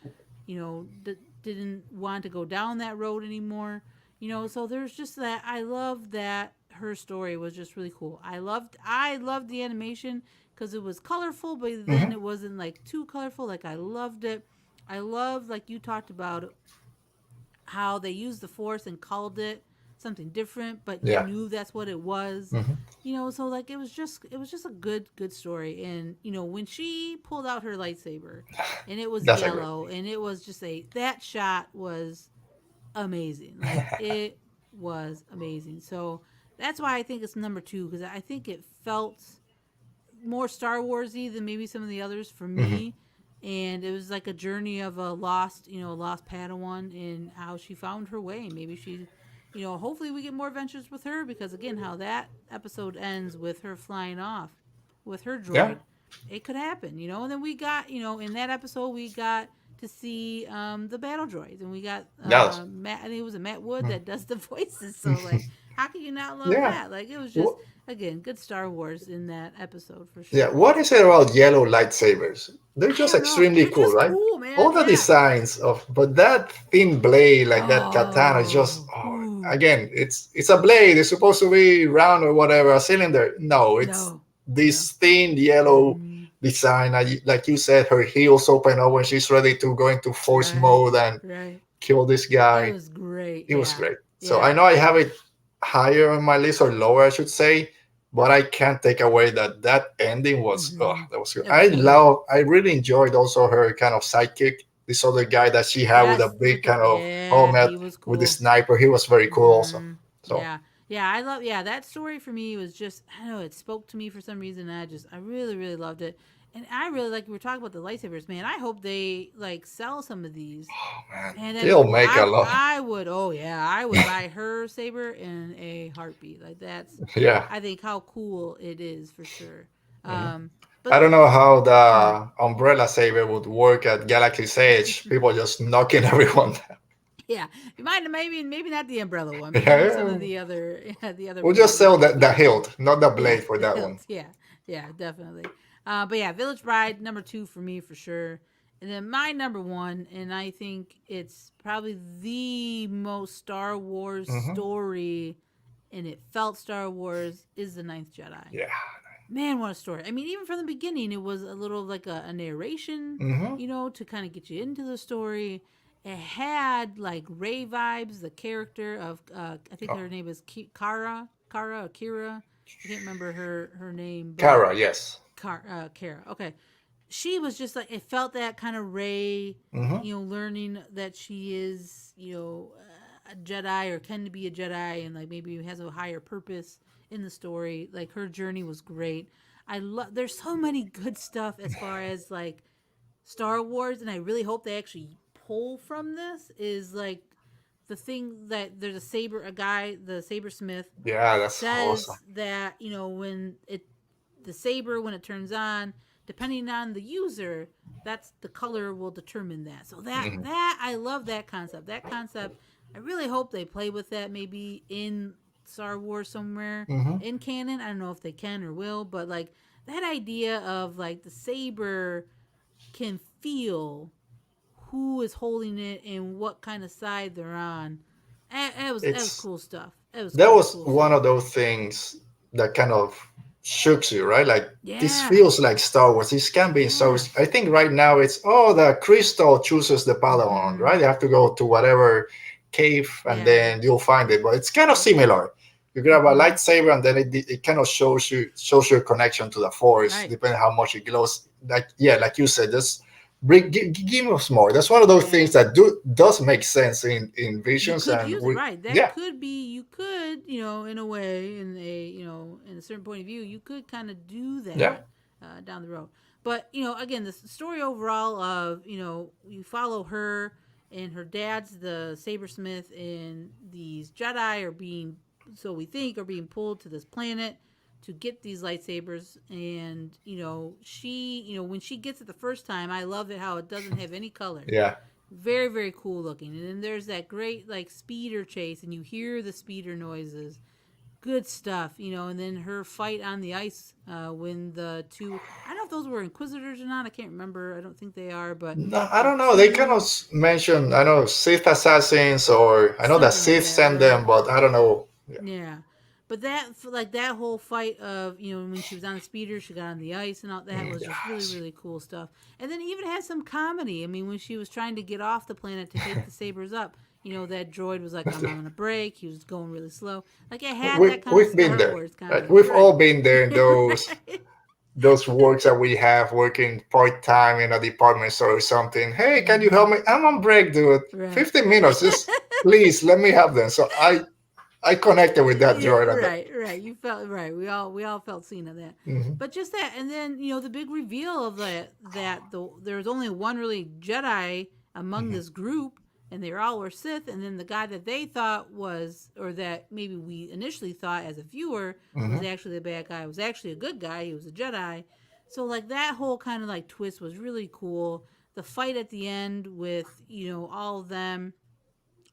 didn't want to go down that road anymore. So there's just that. I love that her story was just really cool. I loved the animation because it was colorful, but then Hmm. it wasn't like too colorful. Like I loved it. I loved, like you talked about, how they used the force and called it something different, but you Yeah. knew that's what it was. Hmm. So like it was just a good story. And when she pulled out her lightsaber and it was That's a great. yellow, and it was just that shot was amazing. Like it was amazing. So that's why I think it's number 2, because I think it felt more Star Warsy than maybe some of the others for Hmm. me. and it was like a journey of a lost, a lost Padawan and how she found her way. Maybe she, hopefully we get more adventures with her because again, how that episode ends with her flying off with her Yeah. droid, it could happen, And then we got, in that episode we got to see the battle droids, and we got Yes. Matt. I think it was a Matt Wood that does the voices. So like, how can you not love Yeah. that? Like, it was just Wh- again good Star Wars in that episode for Yeah. sure. What is it about yellow lightsabers? They're I just don't know. extremely They're cool, just right? cool, All man. the Yeah. designs of, but that thin blade, like that katana, is just, Oh, ooh, again, it's a blade. It's supposed to be round or whatever, a cylinder. No, it's no, no. this thin yellow Mm, design. Like you said, her heels open up when she's ready to go into force right, mode and right. kill this It guy. was great. It was Yeah, great. So I yeah. know I have it higher on my list or lower, I should say, but I can't take away that that ending was Hmm. that was good. It was good. I really enjoyed also her kind of sidekick, this other guy that she had with a Yes, big with the kind of yeah, helmet he was with the cool. sniper. He was very cool also. Hmm. So Yeah, yeah. I love. Yeah, that story for me was just. I don't know. It spoke to me for some reason. And I really, really loved it. And I really like. We were talking about the lightsabers, man. I hope they like sell some of these. man, And that's they'll cool. make a lot. I would. Oh yeah, I would buy her saber in a heartbeat. Like that's. Yeah. I think how cool it is for sure. Mhm. But I don't know how mm, the umbrella saber would work at Galaxy's Edge. People just knocking everyone down. yeah, you might maybe not the umbrella one, but maybe some Yeah. of the other the other We'll just blades. sell But the yeah, hilt, not the yeah, blade for the that one. hilt. Yeah, yeah, definitely. But yeah, Village Bride number 2 for me for sure. And then my number 1, and I think it's probably the most Star Wars Hmm. story, and it felt Star Wars, is the Ninth Jedi. Yeah. Man, what a story. I mean, even from the beginning, it was a little like a narration, Hmm. to kind of get you into the story. It had like Ray vibes, the character of, I think Oh, her name is Kara, Akira. I can't remember her name, but Kara, yes. Kara. Okay. She was just like, it felt that kind of Ray, Hmm. learning that she is, a Jedi or can be a Jedi and like maybe has a higher purpose in the story. Like her journey was great. I love, there's so many good stuff as far as like Star Wars, and I really hope they actually pull from this is like the thing that there's a guy, the saber smith Yeah, that's awesome. says that when the saber when it turns on, depending on the user, that's the color will determine that. So Hmm. that I love that concept. That concept, I really hope they play with that maybe in Star Wars somewhere Hmm. in canon. I don't know if they can or will, but like that idea of like the saber can feel who is holding it and what kind of side they're on. It was It's cool stuff. It was that cool, was cool one stuff. of those things that kind of shooks you, right? Like this Yeah, feels like Star Wars. This can be so. yeah. I think right now it's the crystal chooses the Padawan, Mm-hmm. right? You have to go to whatever cave and Yeah. then you'll find it. But it's kind of similar. You grab a Mm-hmm. lightsaber and then it kind of shows your connection to the Force, Right. depending how much it glows. Like yeah, like you said, just give us more. That's one of those things Yeah. that does make sense in You visions, could and use it, we right. That yeah could be, you could, in a way, in a certain point of view, you could kind of do yeah. that down the road. But, again, the story overall of, you follow her and her dad's the sabersmith, and these Jedi are being, so we think, are being pulled to this planet to get these lightsabers. And, when she gets it the first time, I love it how it doesn't have any color. Yeah. Very, very cool looking. And then there's that great like speeder chase, and you hear the speeder noises. Good stuff, and then her fight on the ice when the two, I don't know if those were Inquisitors or not. I can't remember. I don't think they are, but No, I the don't know. They kind of two, mention, I know Sith assassins, or I know that something like Sith that, send them, right? but I don't know. Yeah. Yeah. But like that whole fight of, when she was on the speeder, she got on the ice and all that was just really, Yes. really cool stuff. And then it even had some comedy. I mean, when she was trying to get off the planet to take the sabers up, that droid was like, I'm on a break. He was going really slow. Like it had that kind of We've been Star there. Wars Right? comedy. We've Right. all been there in Right. those works that we have working part time in a department store or something. Hey, can you Mm-hmm. help me? I'm on break, dude. Right. 15 minutes. Just please let me have them. So I connected with that Yeah, droid at that. right, right. You felt right. We all felt seen on that. Hmm. But just that, and then the big reveal of that there was only one really Jedi among Hmm. this group, and they all were Sith, and then the guy that they thought was, or that maybe we initially thought as a viewer was Hmm. actually the bad guy, was actually a good guy. He was a Jedi. So like that whole kind of like twist was really cool. The fight at the end with all of them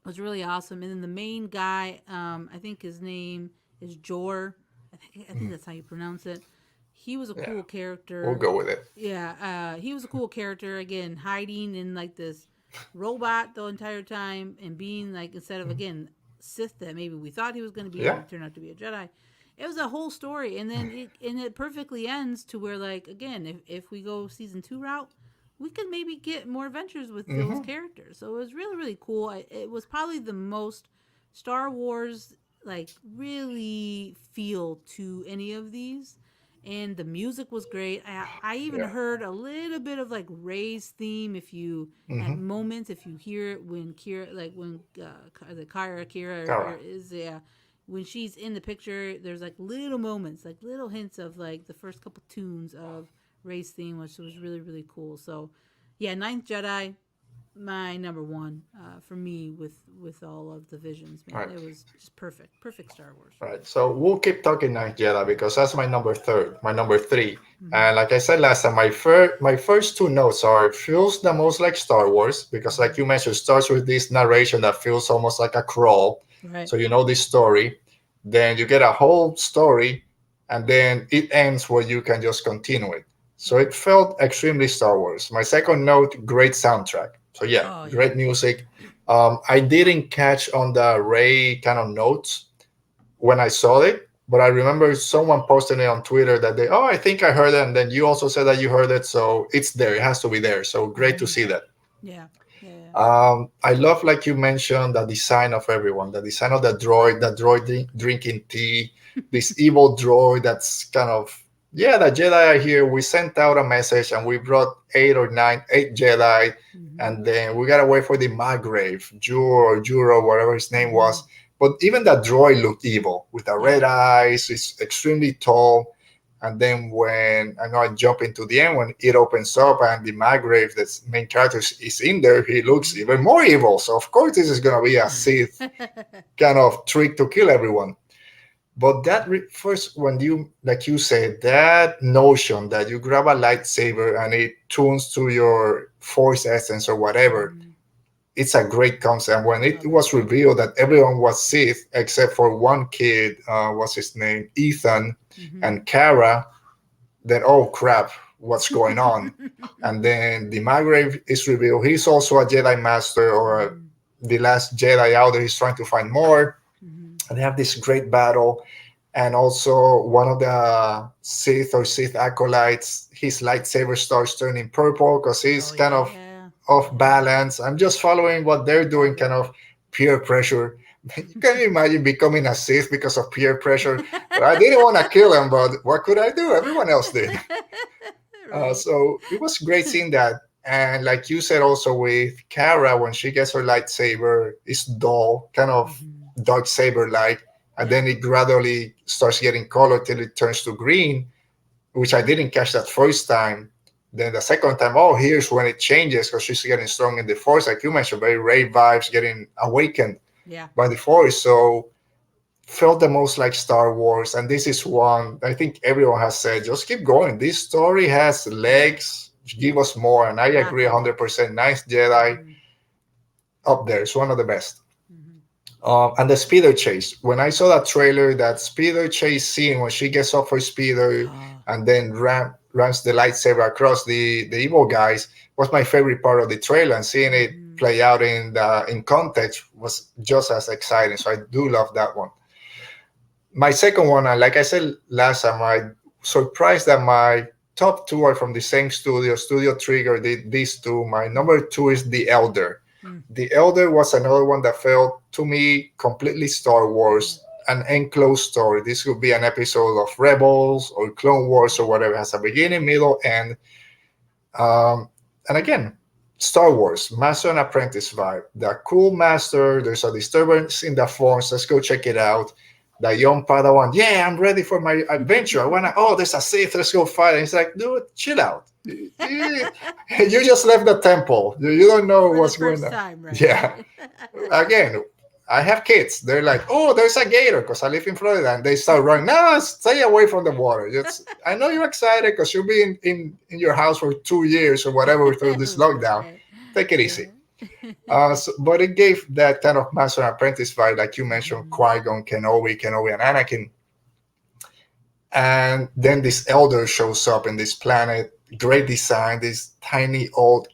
was really awesome. And then the main guy, I think his name is Jor. I think that's how you pronounce it. He was a Yeah, cool we'll character. go with it. Yeah, he was a cool character. Again, hiding in like this robot the entire time and being like, instead of Mhm. again Sith that maybe we thought he was going to be, Yeah. he turned out to be a Jedi. It was a whole story, and then it perfectly ends to where, like, again, if we go season 2 route, we could maybe get more adventures with those Hmm. characters. So it was really really cool. It was probably the most Star Wars like really feel to any of these, and the music was great. I even Yeah. heard a little bit of like Ray's theme if you at Hmm. moments, if you hear it when Kira, like when the Kira or Kara. is when she's in the picture, there's like little moments, like little hints of like the first couple tunes of Ray's theme, which was really really cool. So yeah, Ninth Jedi, my number one for me with all of the visions, All man. right. It was just perfect Star Wars. Right. So we'll keep talking Night Jedi because that's my number third, my number three. Mm-hmm. And like I said last time, my first two notes are it feels the most like Star Wars because, like you Mm-hmm. mentioned, it starts with this narration that feels almost like a crawl. Right. So you know this story, then you get a whole story, and then it ends where you can just continue it. So Yeah. it felt extremely Star Wars. My second note, great soundtrack. So yeah, Oh yeah. great music. I didn't catch on the Ray kind of notes when I saw it, but I remember someone posting it on Twitter that I think I heard it, and then you also said that you heard it, so it's there. It has to be there. So great to Mm-hmm. see that. Yeah. Yeah. I love, like you mentioned, the design of everyone, the design of the droid drinking tea, this evil droid that's kind of, yeah, the Jedi are here. We sent out a message and we brought eight Jedi, Mm-hmm. and then we gotta wait for the Margrave, Juro, whatever his name Mm-hmm. was. But even that droid looked evil with the Yeah. red eyes. It's extremely tall. And then when I know I jump into the end, when it opens up and the Margrave, the main character, is in there, he looks Mm-hmm. even more evil. So of course this is gonna be a Sith kind of trick to kill everyone. But that first, when you, like you said, that notion that you grab a lightsaber and it tunes to your Force essence or whatever, Mm-hmm. it's a great concept. When I it love it. was revealed that everyone was Sith except for one kid, what's his name, Ethan, Mm-hmm. and Kara, then oh crap, what's going on? And then the Margrave is revealed. He's also a Jedi Master or Mm-hmm. the last Jedi out there. He's trying to find more. Mm-hmm. And they have this great battle. And also, one of the Sith or Sith acolytes, his lightsaber starts turning purple because he's Oh kind of yeah. off Yeah. balance. I'm just following what they're doing, Love kind it. of peer pressure. You can imagine becoming a Sith because of peer pressure. But I didn't want to kill him, but what could I do? Everyone else did. Right. So it was great seeing that. And like you said, also with Kara, when she gets her lightsaber, it's dull, kind of Mm-hmm. dark saber like, and Yeah. then it gradually starts getting color till it turns to green, which I didn't catch that first time. Then the second time, oh, here's when it changes because she's getting strong in the force, like you mentioned, very Ray vibes, getting awakened Yeah. by the force. So felt the most like Star Wars, and this is one I think everyone has said, just keep going. This story has Yeah. legs. Give us more, and I agree Definitely. 100%. Ninth Jedi Mm-hmm. up there. It's one of the best. Mm-hmm. And the speeder chase. When I saw that trailer, that speeder chase scene when she gets off her speeder Oh. and then rams the lightsaber across the evil guys was my favorite part of the trailer. And seeing it Mm-hmm. play out in context was just as exciting. So I do love that one. My second one, and like I said last time, I surprised that my top two are from the same studio. Studio Trigger did these two. My number two is The Elder. Mm-hmm. The Elder was another one that felt to me completely Star Yeah. Wars, an enclosed story. This could be an episode of Rebels or Clone Wars or whatever. It has a beginning, middle, end. Um, and again, Star Wars, Master and Apprentice vibe. The cool master, there's a disturbance in the force. Let's go check it out. The young Padawan, yeah, I'm ready for my adventure. I wanna, oh, there's a Sith, let's go fight. And it's like, dude, chill out. You just left the temple. You don't know For the what's going first on. time, right? Yeah. Right. Again, I have kids. They're like, oh, there's a gator because I live in Florida, and they start running. No, stay away from the water. Just, I know you're excited because you'll be in your house for 2 years or whatever through this lockdown. Right. Take it easy. Yeah. But it gave that kind of master and apprentice vibe, like you mentioned, Mhm. Qui-Gon, Kenobi, and Anakin. And then this elder shows up in this planet, great design, this tiny old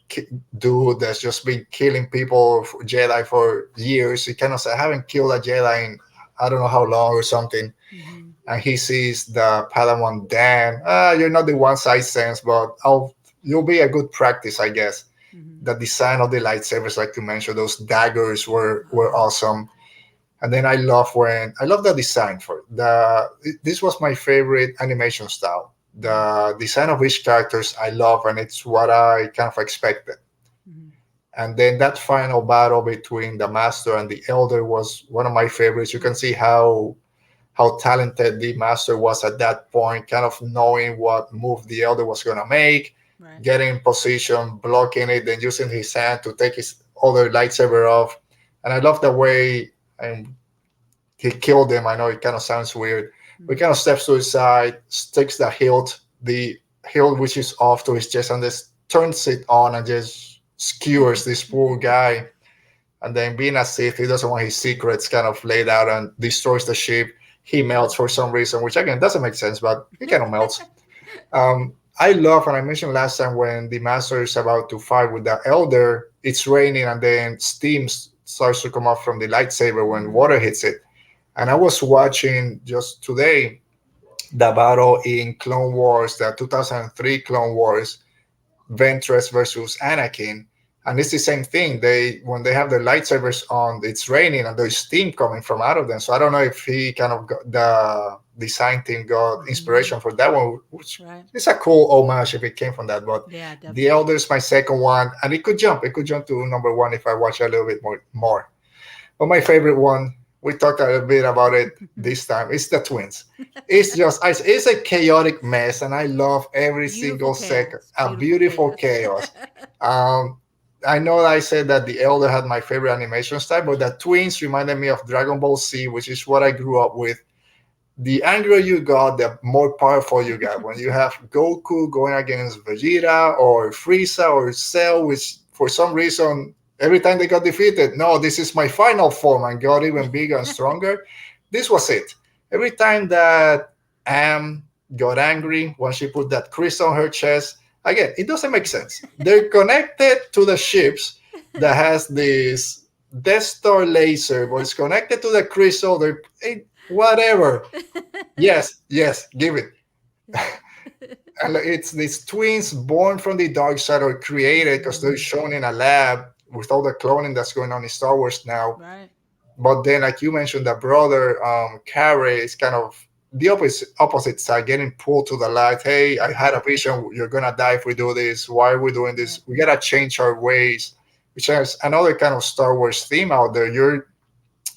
dude that's just been killing people, Jedi, for years. He kind of said, I haven't killed a Jedi in I don't know how long or something. Mhm. And he sees the Padawan Dan. You're not the one size sense, but you'll be a good practice, I guess. Mhm. The design of the lightsabers, like you mentioned, those daggers were Oh. awesome. And then I love the design for it. This was my favorite animation style. Mhm. The design of each characters I love, and it's what I kind of expected. Mhm. And then that final battle between the master and the elder was one of my favorites. You can see how talented the master was at that point, kind of knowing what move the elder was gonna make, Right. getting in position, blocking it, then using his hand to take his other lightsaber off. And I love the way and he killed him. I know it kind of sounds weird. But he Mhm. kind of steps to his side, sticks the hilt which is off to his chest, and just turns it on and just skewers this poor guy. And then being a Sith, he doesn't want his secrets kind of laid out and destroys the ship. He melts for some reason, which again doesn't make sense, but he kind of melts. I love, and I mentioned last time when the master is about to fight with the elder, it's raining and then steam starts to come up from the lightsaber when Mhm. water hits it. And I was watching just today the battle in Clone Wars, the 2003 Clone Wars, Ventress versus Anakin, and it's the same thing. They when they have their lightsabers on, it's raining and there's steam coming from out of them. So I don't know if he kind of got the design team got Mhm. inspiration for that one, which Right. is a cool homage if it came from that. But Yeah, the definitely. Elder is my second one, and it could jump. It could jump to number one if I watch a little bit more. But my favorite one, we talked a bit about it this time, it's the twins. It's a chaotic mess, and I love every Beautiful single second. chaos. A Beautiful beautiful chaos. chaos. Um, I know I said that the Elder had my favorite animation style, but the twins reminded me of Dragon Ball Z, which is what I grew up with. The angrier you got, the more powerful you got. When you have Goku going against Vegeta or Frieza or Cell, which for some reason every time they got defeated, no, this is my final form and got even bigger and stronger. This was it. Every time that Am got angry when she put that crystal on her chest, again, it doesn't make sense. They're connected to the ships that has this Death Star laser, but it's connected to the crystal. Whatever. Yes, yes, give it. And it's these twins born from the dark side or created because they're Mhm. shown in a lab with all the cloning that's going on in Star Wars now. Right. But then, like you mentioned, the brother, Carrie, is kind of the opposite side, getting pulled to the light. Hey, I had a Mhm. vision. You're gonna die if we do this. Why are we doing Right. this? We gotta change our ways. Which is another kind of Star Wars theme out there.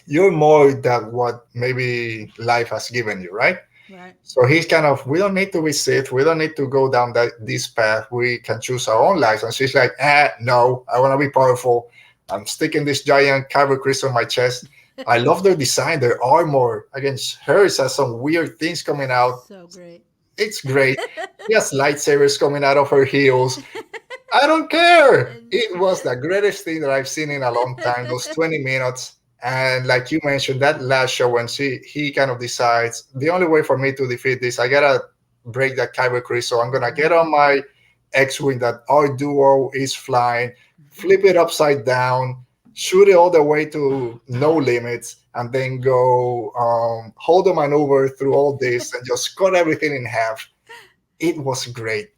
You're more than what maybe life has given you, right? Right. So he's kind of, we don't need to be Sith. We don't need to go down this path. We can choose our own lives. And she's like, no, I want to be powerful. I'm sticking this giant kyber crystal on my chest. I love their design, their armor. Again, hers has some weird things coming out. So great. It's great. She has lightsabers coming out of her heels. I don't care. And It was the greatest thing that I've seen in a long time. Those 20 minutes. And like you mentioned, that last show when he kind of decides the only way for me to defeat this, I gotta break that kyber crystal. I'm gonna get Mhm. on my X-wing that our duo is flying, flip it upside down, shoot it all the way to no limits, and then go hold the maneuver through all this and just cut everything in half. It was great.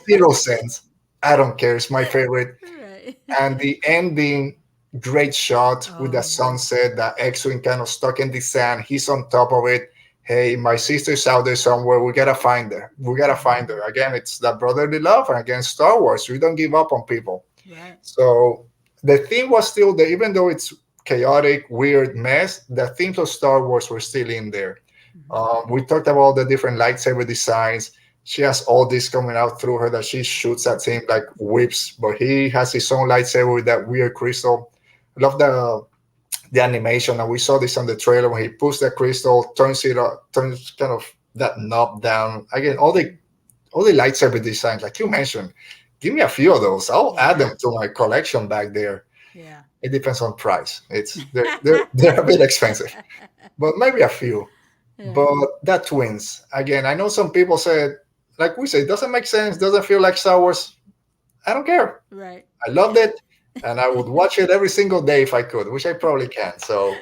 0 cents. I don't care. It's my favorite. Right. And the ending, great shot with the Oh yeah. sunset, the X-Wing kind of stuck in the sand. He's on top of it. Hey, my sister's out there somewhere. We gotta find her. We gotta find Mhm. her. Again, it's that brotherly love, and again, Star Wars. We don't give up on people. Right. So the theme was still there, even though it's chaotic, weird mess. The themes of Star Wars were still in there. Hmm. We talked about the different lightsaber designs. She has all this coming out through her that she shoots at him like whips, but he has his own lightsaber with that weird crystal. I love the animation, and we saw this on the trailer when he pulls the crystal, turns it up, turns kind of that knob down. Again, Hmm. all the lightsaber designs, like you mentioned, give me a few of those. I'll add them Yeah. to my collection back there. Yeah. It depends on price. It's they're a bit expensive, but maybe a few. Yeah. But that twins again. I know some people said, like we say, it doesn't make sense. Doesn't feel like Star Wars. I don't care. Right. I loved it, and I would watch it every single day if I could, which I probably can. So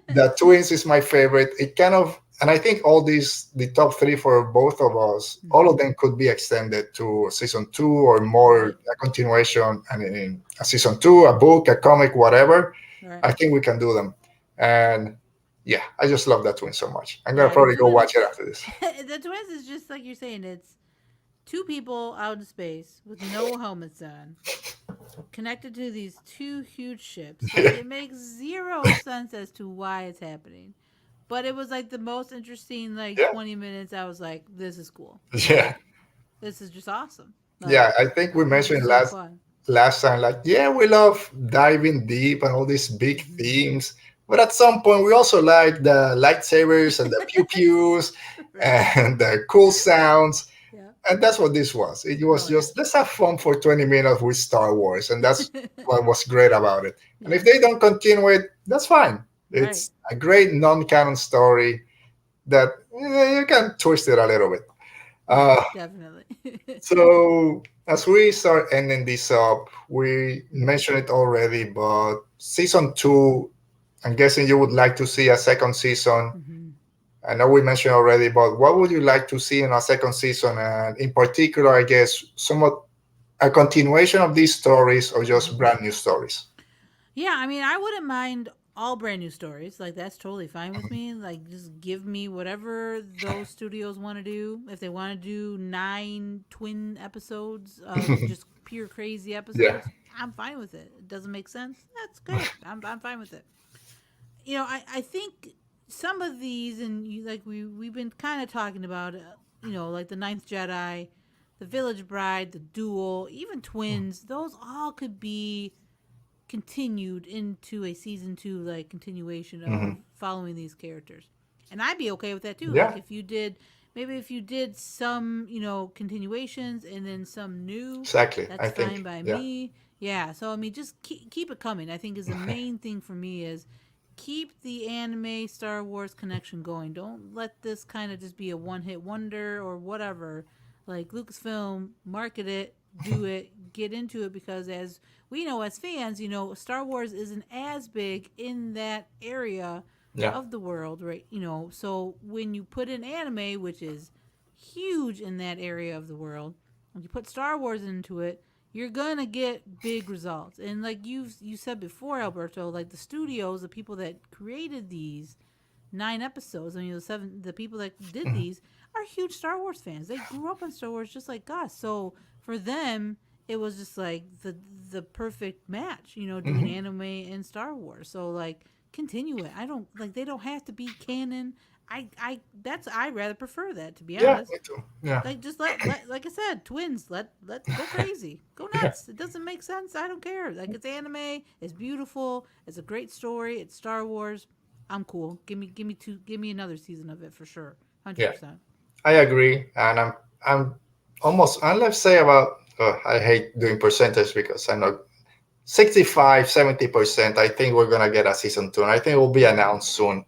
the twins is my favorite. It kind of, and I think all these, the top three for both of us, all of Hmm. them could be extended to season two or more, Right. a continuation, and in a season two, a book, a comic, whatever. Right. I think we can do them. And yeah, I just love that twin so much. I'm gonna Yeah. The probably go watch it twins. after this. The twins is just like you're saying. It's two people out in space with no helmets on, connected to these two huge ships. Like Yeah, it makes zero sense as to why it's happening. But it was like the most interesting like yeah, 20 minutes. I was like, this is cool. yeah, Like this is just awesome. yeah. Like I think we this is mentioned so fun. last time, like, yeah, we love diving deep and all these big Hmm. themes, but at some point we also like the lightsabers and the pew pews Right. and the cool sounds, Yeah. and that's what this was. It was Oh yeah. just let's have fun for 20 minutes with Star Wars, and that's what was great about it. And if Yeah. they don't continue it, that's fine. Right. It's a great non-canon story that you can twist it a little bit. Right. Uh, Definitely. so as we start ending this up, we mentioned it already, but season two, I'm guessing you would like to see a second season. Hmm. I know we mentioned already, but what would you like to see in a second season? And in particular, I guess somewhat a continuation of these stories or just Hmm. brand new stories. Yeah, I mean, I wouldn't mind all brand new stories. Like that's totally fine with me. Like just give me whatever those studios want to do. If they want to do 9 twin episodes of just pure crazy Yeah, episodes, I'm fine with it. It doesn't make sense. That's good. I'm fine with it. I think some of these and like we've been kind of talking about like the Ninth Jedi, the Village Bride, the Duel, even Twins. Those all could be continued into a season 2 like continuation hmm, of following these characters. And I'd be okay with that too. Like yeah, if you did maybe if you did some, continuations and then some new, exactly. I that's fine think, by yeah, me. Yeah, so I mean just keep it coming. I think is the main thing for me is keep the anime Star Wars connection going. Don't let this kind of just be a one-hit wonder or whatever. Like Lucasfilm, market it, do it, get into it because as we know as fans, Star Wars isn't as big in that area yeah, of the world, right? So when you put in anime, which is huge in that area of the world, when you put Star Wars into it, you're gonna get big results. And like you said before, Alberto, like the studios, the people that created these 9 episodes, I mean the people that did mhm, these are huge Star Wars fans. They grew up on Star Wars just like us. So for them, it was just like the perfect match, doing mhm. anime and Star Wars. So like continue it. I don't like they don't have to be canon. I rather prefer that to be Yeah, honest. me too. Yeah, Like just let like I said, twins, let go crazy. Go yeah, nuts. It doesn't make sense. I don't care. Like it's anime, it's beautiful, it's a great story, it's Star Wars. I'm cool. Give me another season of it for sure. yeah. 100%. I agree, and I'm almost. And let's say about. I hate doing percentage because I know 65, 70%. I think we're gonna get a season two, and I think it will be Mhm. announced soon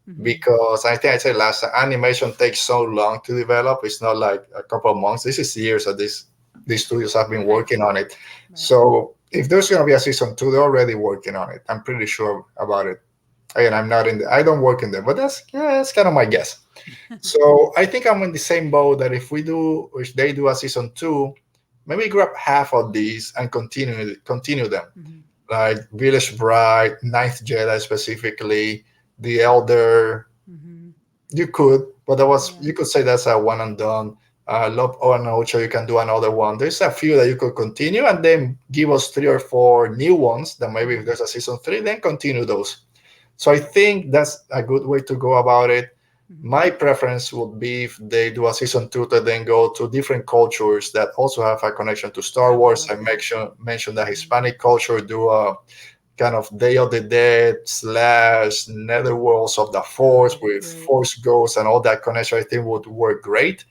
Mhm. because I think I said last time, animation takes so long to develop. It's not like a couple of months. This is years that these studios have been Right. working on it. Right. So if there's gonna be a season two, they're already working on it. I'm pretty sure about it. Again, I'm not in the. I don't work in there, but that's kind of my guess. So I think I'm in the same boat that if they do a season two, maybe grab half of these and continue them. Mhm. Like Village Bride, Ninth Jedi specifically, The Elder. Mhm. You could, but that was Yeah. you could say that's a one and done. Love on Ocho, you can do another one. There's a few that you could continue and then give us 3 or 4 new ones. That maybe if Mhm. there's a season 3, then continue those. So I think that's a good way to go about it. Mhm. My preference would be if they do a season 2 to then go to different cultures that also have a connection to Star I would Wars. love I that. mentioned that Mhm. Hispanic culture do a kind of Day of the Dead slash Netherworlds of the Oh, Force that'd be with great. Force Ghosts and all that connection. I think would work great.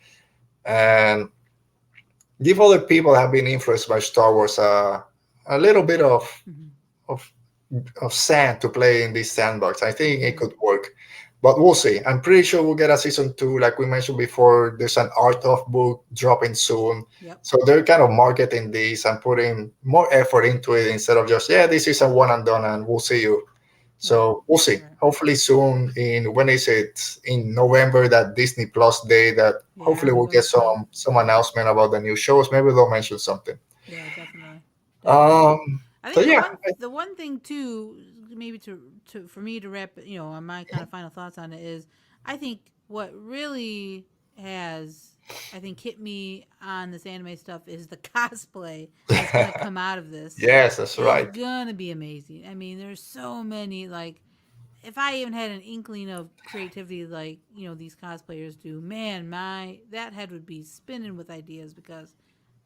And give other people that have been influenced by Star Wars a little bit Mhm. of of sand to play in this sandbox. I think it Mhm. could work, but we'll see. I'm pretty sure we'll get a season 2, like we mentioned before. There's an art of book dropping soon, Yep. so they're kind of marketing this and putting more effort into it instead of just this is a one and done and we'll see you. Right. So we'll see. Right. Hopefully soon. In when is it? In November, that Disney Plus day. That Yeah, hopefully I'm we'll so get excited. some announcement about the new shows. Maybe they'll mention something. Yeah, definitely. Definitely. Um. I So think yeah, the one thing too, maybe to for me to wrap, on my kind of final thoughts on it is, I think what really has, I think, hit me on this anime stuff is the cosplay that's gonna come out of this. yes, that's It's right. gonna be amazing. I mean, there's so many, like, if I even had an inkling of creativity like these cosplayers do, man, my that head would be spinning with ideas because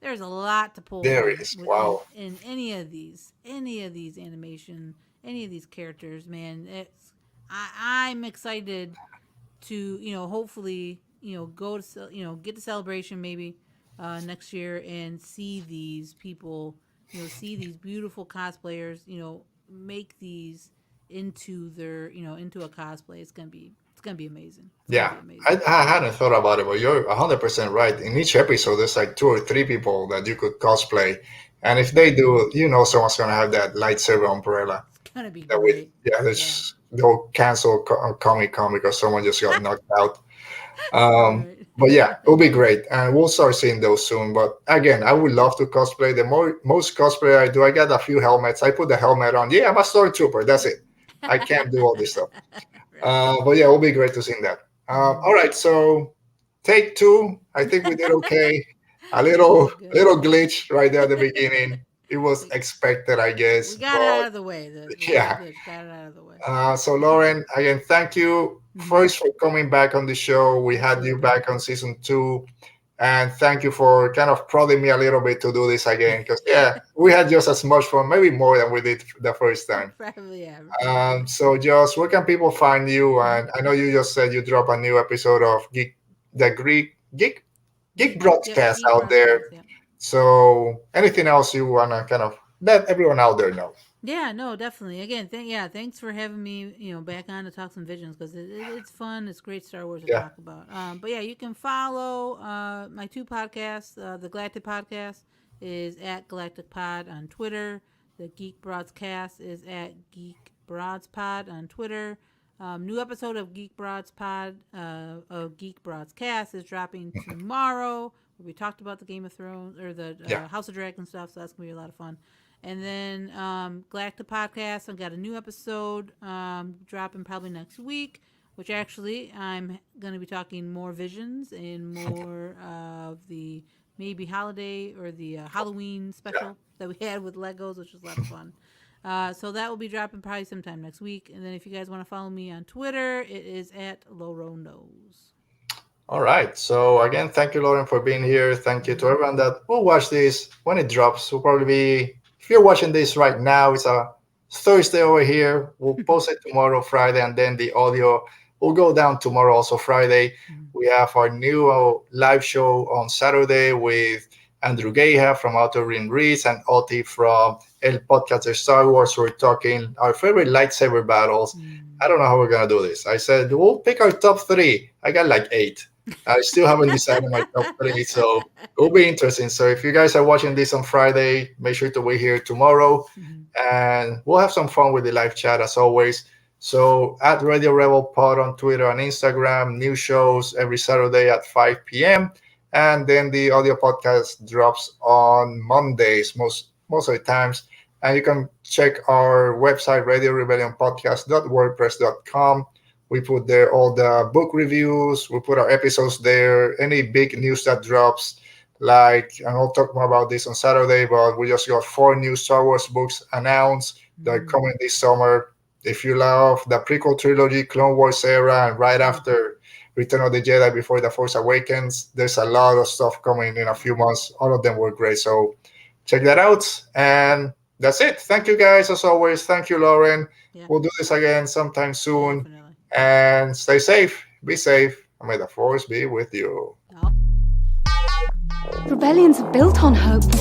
there's a lot to pull There from is. within Wow. in any of these animation, any of these characters. Man, I'm excited to hopefully go to get to celebration maybe next year and see these people, see these beautiful cosplayers, make these into their into a cosplay. It's gonna be amazing. It's gonna Yeah, be I, amazing. I hadn't thought about it, but you're 100% right. In each episode, there's like 2 or 3 people that you could cosplay, and if they do, someone's gonna have that lightsaber umbrella. It's gonna be That with great. Yeah. they'll cancel Comic Con because someone just got knocked out. Right. But yeah, it'll be great, and we'll start seeing those soon. But again, I would love to cosplay. The most cosplay I do, I got a few helmets. I put the helmet on. Yeah, I'm a stormtrooper. That's it. I can't do all this stuff. Right. But yeah, it'll be great to see that. Hmm. All right, so take 2. I think we did okay. A Yeah, we little did good. little glitch right there at the beginning. It was we, expected, I we guess, got it but out of the way. The little yeah. glitch got it out of the way. So Lauren, again, thank you Hmm. first for coming back on the show. We had you Absolutely. back on season 2, and thank you for kind of prodding me a little bit to do this again. Because yeah, we had just as much fun, maybe more than we did the first time. Probably, yeah. Probably. So just where can people find you? Hmm. And I know you just said you drop a new episode of the Geek Yep. broadcast Geek out there. broadcast. Yep. So anything else you wanna kind of let everyone out there know? Yeah, no, definitely. Again, thanks for having me, back on to talk some visions because it's fun. It's great Star Wars to Yeah. talk about. But yeah, you can follow my 2 podcasts. The Galactic Podcast is at Galactic Pod on Twitter. The Geek Broadcast is at Geek Broadspod on Twitter. New episode of Geek Broadcast is dropping tomorrow. Where we talked about the Game of Thrones or the Yeah. House of Dragon stuff, so that's gonna be a lot of fun. And then Galactic Podcast, I've got a new episode dropping probably next week, which actually I'm going to be talking more visions and more of the maybe holiday or the Halloween Yeah. special that we had with Legos, which was a lot of fun. So that will be dropping probably sometime next week. And then if you guys want to follow me on Twitter, it is at Loro Knows. All right. So again, thank you, Lauren, for being here. Thank you to Mm-hmm. everyone that will watch this when it drops. Will probably be if you're watching this right now, it's a Thursday over here. We'll post it tomorrow, Friday, and then the audio will go down tomorrow, also Friday. We have our new live show on Saturday with Andrew Geha from Outer Ring Reads and Oti from El Podcast de Star Wars. We're talking our favorite lightsaber battles. I don't know how we're gonna do this. I said we'll pick our top 3. I got like 8. I still haven't decided my top 3, so it'll be interesting. So if you guys are watching this on Friday, make sure to wait here tomorrow, Mm-hmm. and we'll have some fun with the live chat as always. So at Radio Rebel Pod on Twitter and Instagram, new shows every Saturday at 5 p.m. And then the audio podcast drops on Mondays most of the times. And you can check our website, Radio Rebellion Podcast.wordpress.com. We put there all the book reviews. We put our episodes there. Any big news that drops, like, and I'll talk more about this on Saturday. But we just got 4 new Star Wars books announced that are Mm. coming this summer. If you love the prequel trilogy, Clone Wars era, and right Oh, after Return of the Jedi before The Force Awakens, there's a lot of stuff coming in a few months. All of them were great. So check that out. And that's it. Thank you guys as always. Thank you, Lauren. yeah, We'll do this again sometime soon. definitely. And stay safe, be safe, and may the force be with you. Oh. Rebellions are built on hope.